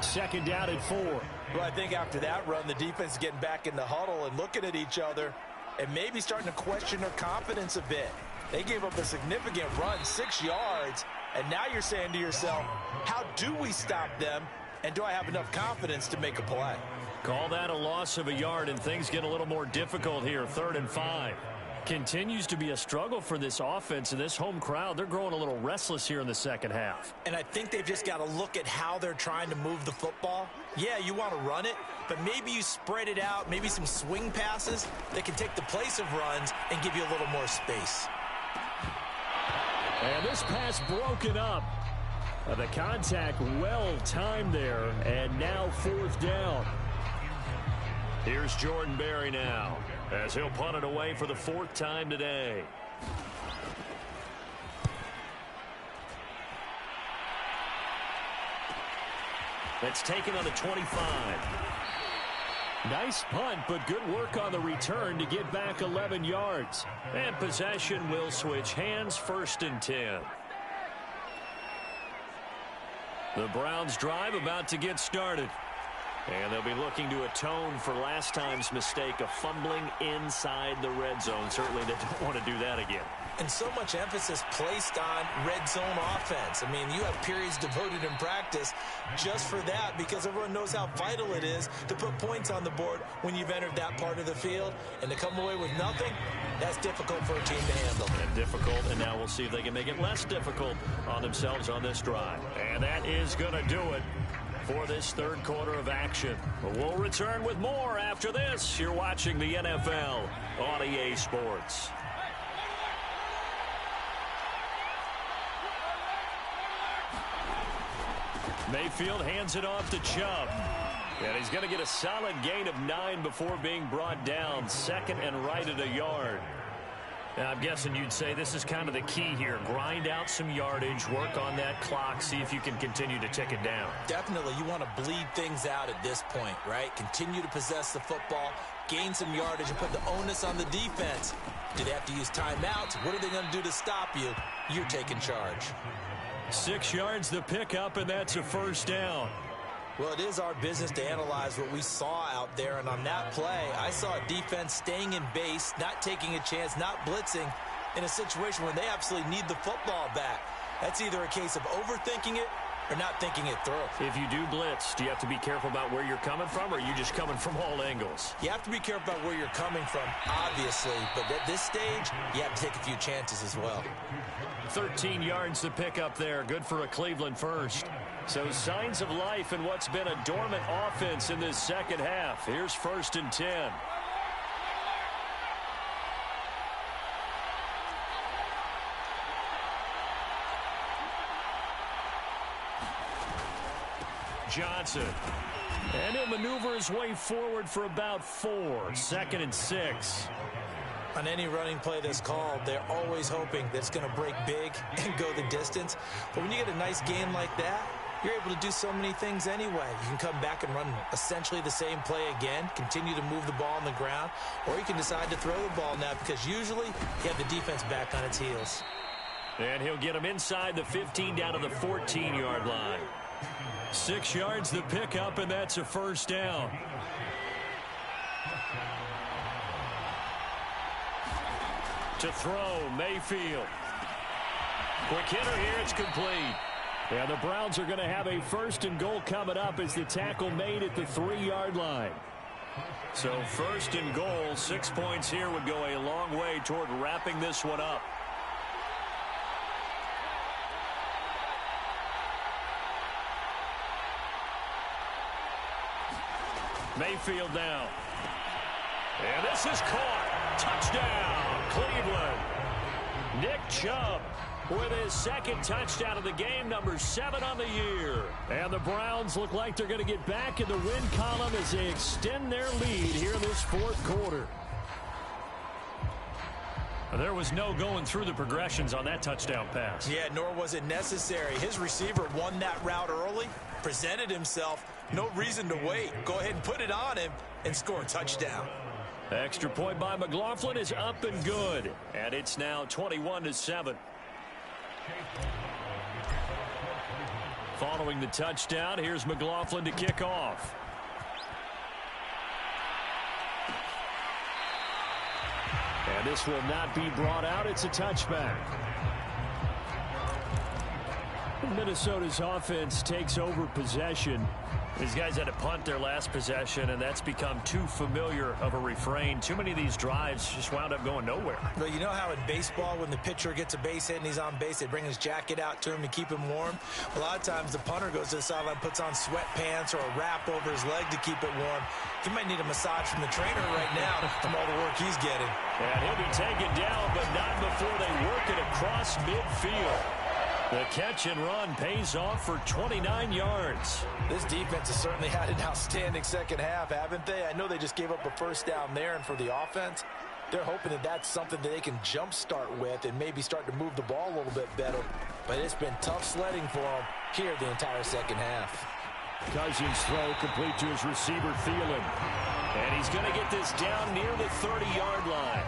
[SPEAKER 6] Second down at 4.
[SPEAKER 3] Well, I think after that run, the defense is getting back in the huddle and looking at each other and maybe starting to question their confidence a bit. They gave up a significant run, 6 yards, and now you're saying to yourself, how do we stop them, and do I have enough confidence to make a play?
[SPEAKER 6] Call that a loss of a yard, and things get a little more difficult here. 3rd and 5. Continues to be a struggle for this offense, and this home crowd, they're growing a little restless here in the second half.
[SPEAKER 3] And I think they've just got to look at how they're trying to move the football. Yeah, you want to run it, but maybe you spread it out, maybe some swing passes that can take the place of runs and give you a little more space.
[SPEAKER 6] And this pass broken up. The contact well timed there, and now 4th down. Here's Jordan Berry now, as he'll punt it away for the 4th time today. That's taken on the 25. Nice punt, but good work on the return to get back 11 yards. And possession will switch hands, 1st and 10. The Browns drive about to get started. And they'll be looking to atone for last time's mistake of fumbling inside the red zone. Certainly they don't want to do that again.
[SPEAKER 3] And so much emphasis placed on red zone offense. I mean, you have periods devoted in practice just for that, because everyone knows how vital it is to put points on the board when you've entered that part of the field. And to come away with nothing, that's difficult for a team to handle.
[SPEAKER 6] And difficult, and now we'll see if they can make it less difficult on themselves on this drive. And that is going to do it for this 3rd quarter of action. We'll return with more after this. You're watching the NFL on EA Sports. Mayfield hands it off to Chubb. And he's going to get a solid gain of 9 before being brought down. Second and right at a yard.
[SPEAKER 2] Now, I'm guessing you'd say this is kind of the key here. Grind out some yardage, work on that clock, see if you can continue to tick it down.
[SPEAKER 3] Definitely, you want to bleed things out at this point, right? Continue to possess the football, gain some yardage, and put the onus on the defense. Do they have to use timeouts? What are they going to do to stop you? You're taking charge.
[SPEAKER 6] 6 yards the pickup, and that's a first down.
[SPEAKER 3] Well, it is our business to analyze what we saw out there, and on that play, I saw a defense staying in base, not taking a chance, not blitzing, in a situation where they absolutely need the football back. That's either a case of overthinking it or not thinking it through.
[SPEAKER 2] If you do blitz, do you have to be careful about where you're coming from, or are you just coming from all angles?
[SPEAKER 3] You have to be careful about where you're coming from, obviously, but at this stage, you have to take a few chances as well.
[SPEAKER 6] 13 yards to pick up there. Good for a Cleveland first. So signs of life in what's been a dormant offense in this second half. Here's 1st and 10. Johnson. And he'll maneuver his way forward for about 4. 2nd and 6.
[SPEAKER 3] On any running play that's called, they're always hoping that it's going to break big and go the distance. But when you get a nice game like that, you're able to do so many things anyway. You can come back and run essentially the same play again, continue to move the ball on the ground, or you can decide to throw the ball now because usually you have the defense back on its heels.
[SPEAKER 6] And he'll get him inside the 15 down to the 14-yard line. 6 yards the pickup, and that's a first down. To throw, Mayfield. Quick hitter here, it's complete. And the Browns are going to have a 1st and goal coming up as the tackle made at the 3-yard line. So 1st and goal, 6 points here would go a long way toward wrapping this one up. Mayfield now. And this is caught. Touchdown, Cleveland. Nick Chubb with his 2nd touchdown of the game, number 7 on the year. And the Browns look like they're going to get back in the win column as they extend their lead here in this 4th quarter. There was no going through the progressions on that touchdown pass.
[SPEAKER 3] Yeah, nor was it necessary. His receiver won that route early, presented himself. No reason to wait. Go ahead and put it on him and score a touchdown.
[SPEAKER 6] Extra point by McLaughlin is up and good. And it's now 21-7. Following the touchdown, here's McLaughlin to kick off. And this will not be brought out. It's a touchback. Minnesota's offense takes over possession. These guys had to punt their last possession, and that's become too familiar of a refrain. Too many of these drives just wound up going nowhere.
[SPEAKER 3] Well, you know how in baseball, when the pitcher gets a base hit and he's on base, they bring his jacket out to him to keep him warm? A lot of times the punter goes to the sideline, puts on sweatpants or a wrap over his leg to keep it warm. He might need a massage from the trainer right now from all the work he's getting.
[SPEAKER 6] And he'll be taken down, but not before they work it across midfield. The catch and run pays off for 29 yards.
[SPEAKER 3] This defense has certainly had an outstanding second half, haven't they? I know they just gave up a first down there, and for the offense, they're hoping that that's something that they can jumpstart with and maybe start to move the ball a little bit better. But it's been tough sledding for them here the entire second half.
[SPEAKER 6] Cousins throw complete to his receiver, Thielen. And he's going to get this down near the 30-yard line.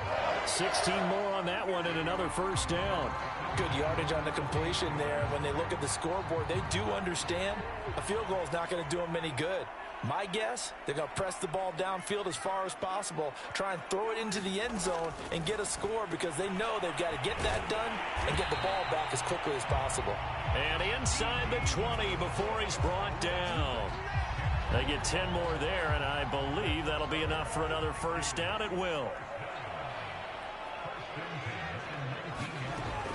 [SPEAKER 6] 16 more on that one and another first down.
[SPEAKER 3] Good yardage on the completion there. When they look at the scoreboard, they do understand a field goal is not going to do them any good. My guess, they're going to press the ball downfield as far as possible, try and throw it into the end zone and get a score because they know they've got to get that done and get the ball back as quickly as possible.
[SPEAKER 6] And inside the 20 before he's brought down. They get 10 more there, and I believe that'll be enough for another first down. It will.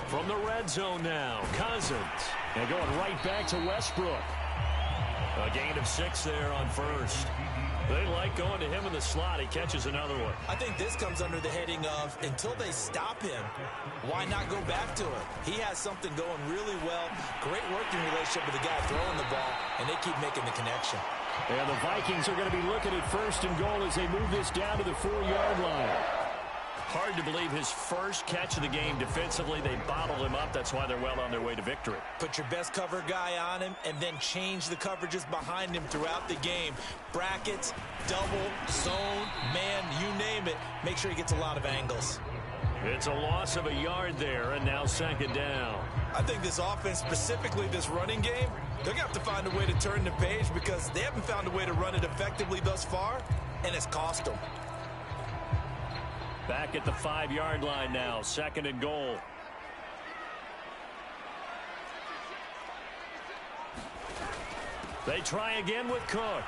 [SPEAKER 6] From the red zone now, Cousins. And going right back to Westbrook. A gain of 6 there on first. They like going to him in the slot. He catches another one.
[SPEAKER 3] I think this comes under the heading of until they stop him, why not go back to it? He has something going really well. Great working relationship with the guy throwing the ball, and they keep making the connection.
[SPEAKER 6] And the Vikings are going to be looking at 1st and goal as they move this down to the 4-yard line. Hard to believe his first catch of the game defensively. They bottled him up. That's why they're well on their way to victory.
[SPEAKER 3] Put your best cover guy on him and then change the coverages behind him throughout the game. Brackets, double, zone, man, you name it. Make sure he gets a lot of angles.
[SPEAKER 6] It's a loss of a yard there, and now 2nd down.
[SPEAKER 3] I think this offense, specifically this running game, they're going to have to find a way to turn the page because they haven't found a way to run it effectively thus far, and it's cost them.
[SPEAKER 6] Back at the 5-yard line now, 2nd and goal. They try again with Cook.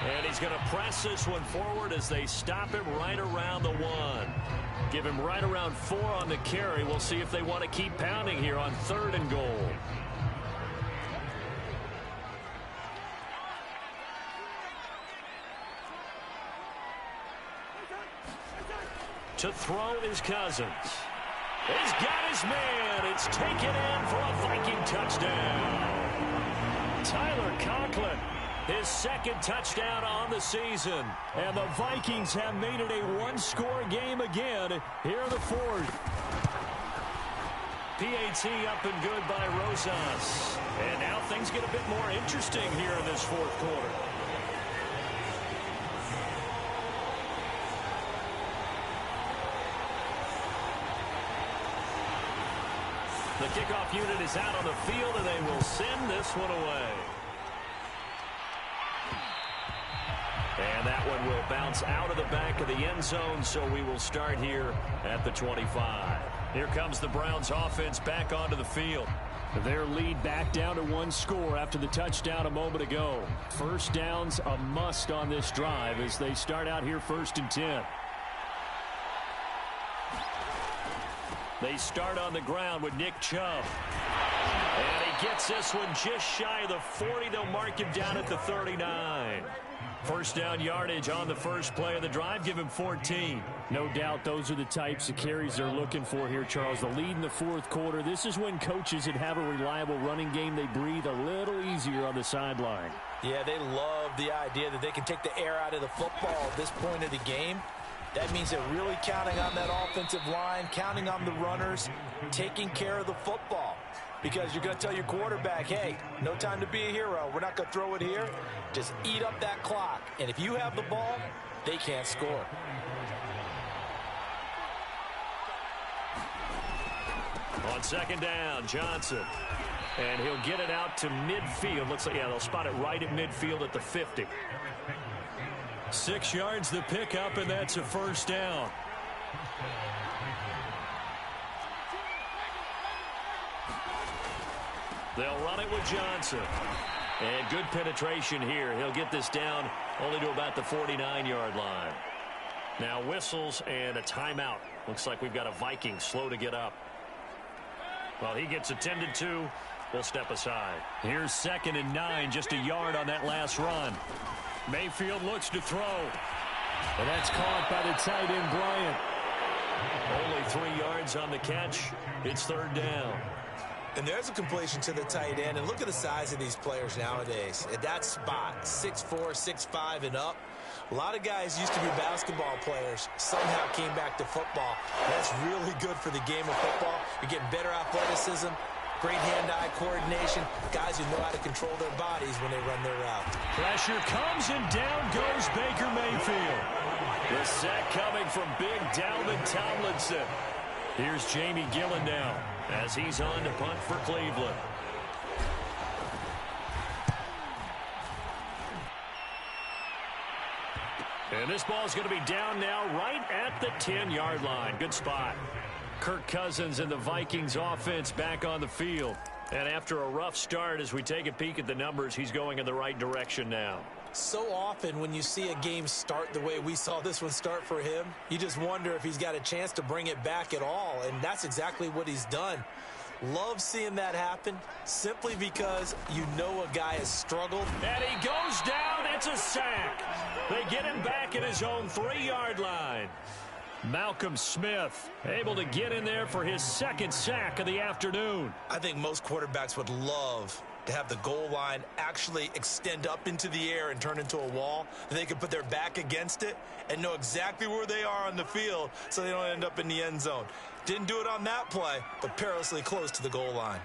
[SPEAKER 6] And he's going to press this one forward as they stop him right around the 1. Give him right around 4 on the carry. We'll see if they want to keep pounding here on 3rd and goal. To throw is Cousins. He's got his man. It's taken in for a Viking touchdown. Tyler Conklin, his 2nd touchdown on the season. And the Vikings have made it a 1-score game again here in the 4th. PAT up and good by Rosas. And now things get a bit more interesting here in this 4th quarter. The kickoff unit is out on the field, and they will send this one away. And that one will bounce out of the back of the end zone, so we will start here at the 25. Here comes the Browns offense back onto the field. Their lead back down to 1 score after the touchdown a moment ago. 1st down's a must on this drive as they start out here 1st and 10. They start on the ground with Nick Chubb. And he gets this one just shy of the 40. They'll mark him down at the 39. 1st down yardage on the first play of the drive. Give him 14. No doubt those are the types of carries they're looking for here, Charles. The lead in the 4th quarter. This is when coaches that have a reliable running game, they breathe a little easier on the sideline.
[SPEAKER 3] Yeah, they love the idea that they can take the air out of the football at this point of the game. That means they're really counting on that offensive line, counting on the runners, taking care of the football. Because you're going to tell your quarterback, hey, no time to be a hero. We're not going to throw it here. Just eat up that clock. And if you have the ball, they can't score.
[SPEAKER 6] On 2nd down, Johnson. And he'll get it out to midfield. Looks like, yeah, they'll spot it right at midfield at the 50. 6 yards the pickup, and that's a 1st down. They'll run it with Johnson. And good penetration here. He'll get this down only to about the 49-yard line. Now whistles and a timeout. Looks like we've got a Viking slow to get up. Well, he gets attended to. We'll step aside. Here's 2nd and 9, just a yard on that last run. Mayfield looks to throw. And that's caught by the tight end, Bryant. Only 3 yards on the catch. It's 3rd down.
[SPEAKER 3] And there's a completion to the tight end. And look at the size of these players nowadays. At that spot, 6'4", 6'5", and up. A lot of guys used to be basketball players, somehow came back to football. That's really good for the game of football. You're getting better athleticism, great hand-eye coordination, guys who know how to control their bodies when they run their route.
[SPEAKER 6] Pressure comes, and down goes Baker Mayfield. The sack coming from big Dalvin Tomlinson. Here's Jamie Gillen now as he's on to punt for Cleveland. And this ball's going to be down now right at the 10-yard line. Good spot. Kirk Cousins and the Vikings offense back on the field. And after a rough start, as we take a peek at the numbers, he's going in the right direction now.
[SPEAKER 3] So often when you see a game start the way we saw this one start for him, you just wonder if he's got a chance to bring it back at all. And that's exactly what he's done. Love seeing that happen simply because you know a guy has struggled.
[SPEAKER 6] And he goes down. It's a sack. They get him back at his own 3-yard line. Malcolm Smith able to get in there for his 2nd sack of the afternoon.
[SPEAKER 3] I think most quarterbacks would love to have the goal line actually extend up into the air and turn into a wall, and they can put their back against it and know exactly where they are on the field so they don't end up in the end zone. Didn't do it on that play, but perilously close to the goal line.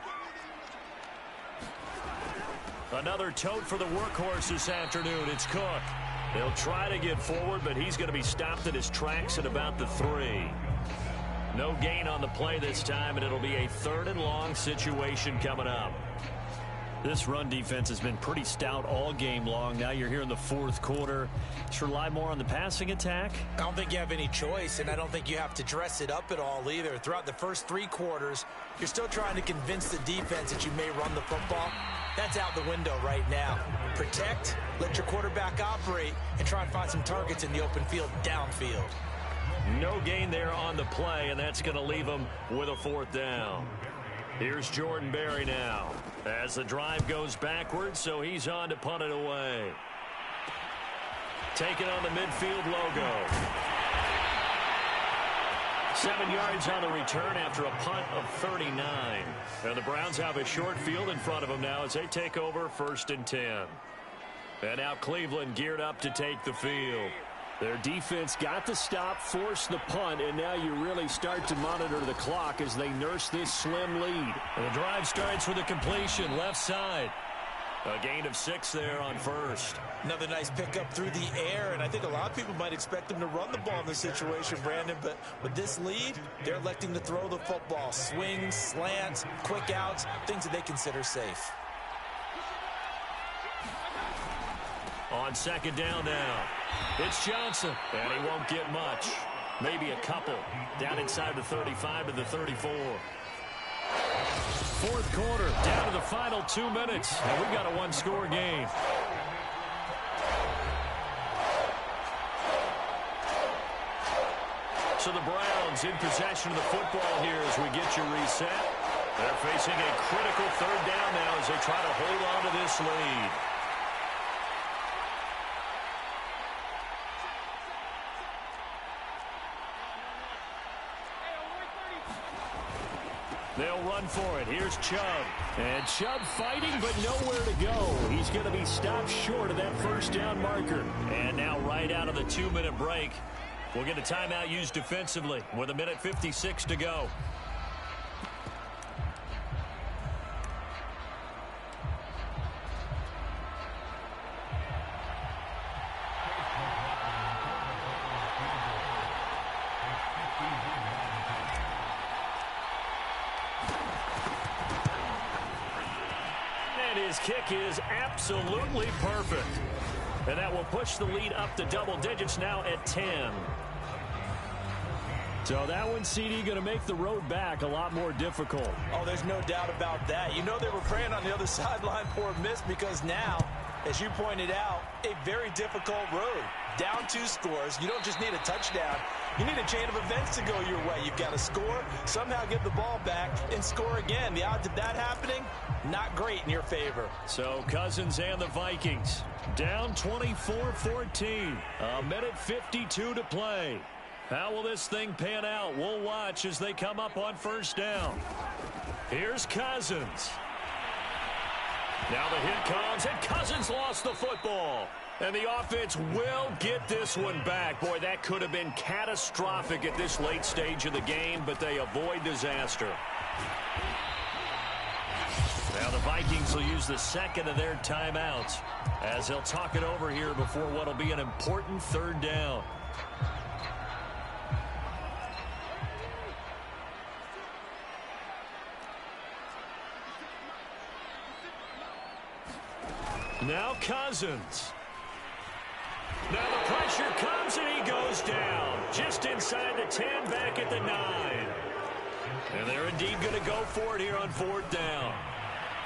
[SPEAKER 6] Another tote for the workhorse this afternoon. It's Cook. They'll try to get forward, but he's going to be stopped in his tracks at about the 3. No gain on the play this time, and it'll be a 3rd and long situation coming up. This run defense has been pretty stout all game long. Now you're here in the 4th quarter. Should rely more on the passing attack?
[SPEAKER 3] I don't think you have any choice, and I don't think you have to dress it up at all either. Throughout the first 3 quarters, you're still trying to convince the defense that you may run the football. That's out the window right now. Protect, let your quarterback operate, and try and find some targets in the open field downfield.
[SPEAKER 6] No gain there on the play, and that's going to leave them with a 4th down. Here's Jordan Berry now as the drive goes backwards, so he's on to punt it away. Taking on the midfield logo. 7 yards on the return after a punt of 39. And the Browns have a short field in front of them now as they take over 1st and 10. And now Cleveland geared up to take the field. Their defense got the stop, forced the punt, and now you really start to monitor the clock as they nurse this slim lead. And the drive starts with a completion, left side. A gain of 6 there on 1st.
[SPEAKER 3] Another nice pickup through the air, and I think a lot of people might expect them to run the ball in this situation, Brandon, but with this lead, they're electing to throw the football. Swings, slants, quick outs, things that they consider safe.
[SPEAKER 6] On 2nd down now, it's Johnson, and he won't get much. Maybe a couple. Down inside the 35 to the 34. 4th quarter, down to the final 2 minutes, and we've got a 1-score game. So the Browns in possession of the football here as we get you reset. They're facing a critical 3rd down now as they try to hold on to this lead. They'll run for it. Here's Chubb. And Chubb fighting, but nowhere to go. He's going to be stopped short of that 1st down marker. And now right out of the 2-minute break, we'll get a timeout used defensively with 1:56 to go. His kick is absolutely perfect. And that will push the lead up to double digits now at 10. So that one, CD, going to make the road back a lot more difficult.
[SPEAKER 3] Oh, there's no doubt about that. You know they were praying on the other sideline for a miss because now, as you pointed out, a very difficult road. Down 2 scores. You don't just need a touchdown. You need a chain of events to go your way. You've got to score, somehow get the ball back, and score again. The odds of that happening, not great in your favor.
[SPEAKER 6] So Cousins and the Vikings down 24-14. 1:52 to play. How will this thing pan out? We'll watch as they come up on 1st down. Here's Cousins. Now the hit comes, and Cousins lost the football. And the offense will get this one back. Boy, that could have been catastrophic at this late stage of the game, but they avoid disaster. Now the Vikings will use the 2nd of their timeouts as they'll talk it over here before what will be an important 3rd down. Now Cousins. Now the pressure comes and he goes down. Just inside the 10, back at the 9. And they're indeed going to go for it here on 4th down.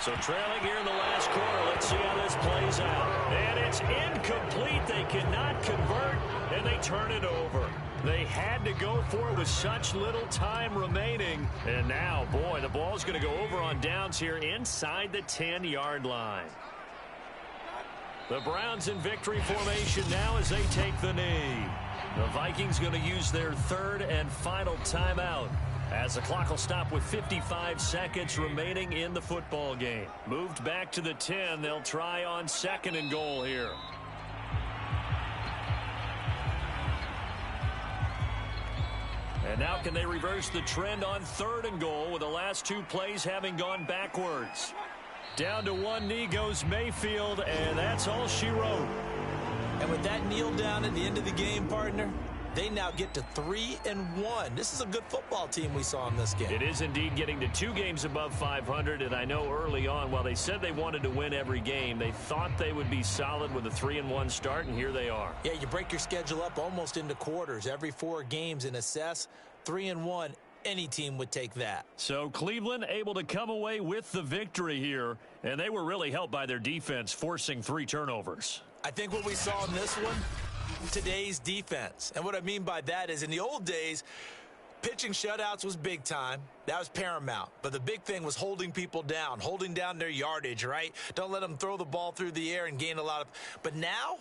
[SPEAKER 6] So trailing here in the last quarter, let's see how this plays out. And it's incomplete. They cannot convert, and they turn it over. They had to go for it with such little time remaining. And now, boy, the ball's going to go over on downs here inside the 10-yard line. The Browns in victory formation now as they take the knee. The Vikings going to use their 3rd and final timeout As the clock will stop with 55 seconds remaining in the football game. Moved back to the 10. They'll try on 2nd and goal here. And now can they reverse the trend on 3rd and goal with the last 2 plays having gone backwards? Down to one knee goes Mayfield, and that's all she wrote.
[SPEAKER 3] And with that kneel down at the end of the game, partner, they now get to 3-1. This is a good football team we saw in this game.
[SPEAKER 6] It is indeed getting to 2 games above 500, and I know early on, while they said they wanted to win every game, they thought they would be solid with a 3-1 start, and here they are.
[SPEAKER 3] Yeah, you break your schedule up almost into quarters, every 4 games, and assess 3-1. Any team would take that.
[SPEAKER 6] So Cleveland able to come away with the victory here, and they were really helped by their defense, forcing 3 turnovers.
[SPEAKER 3] I think what we saw in this one, today's defense. And what I mean by that is in the old days, pitching shutouts was big time. That was paramount. But the big thing was holding people down, holding down their yardage, right? Don't let them throw the ball through the air and gain a lot of. But now,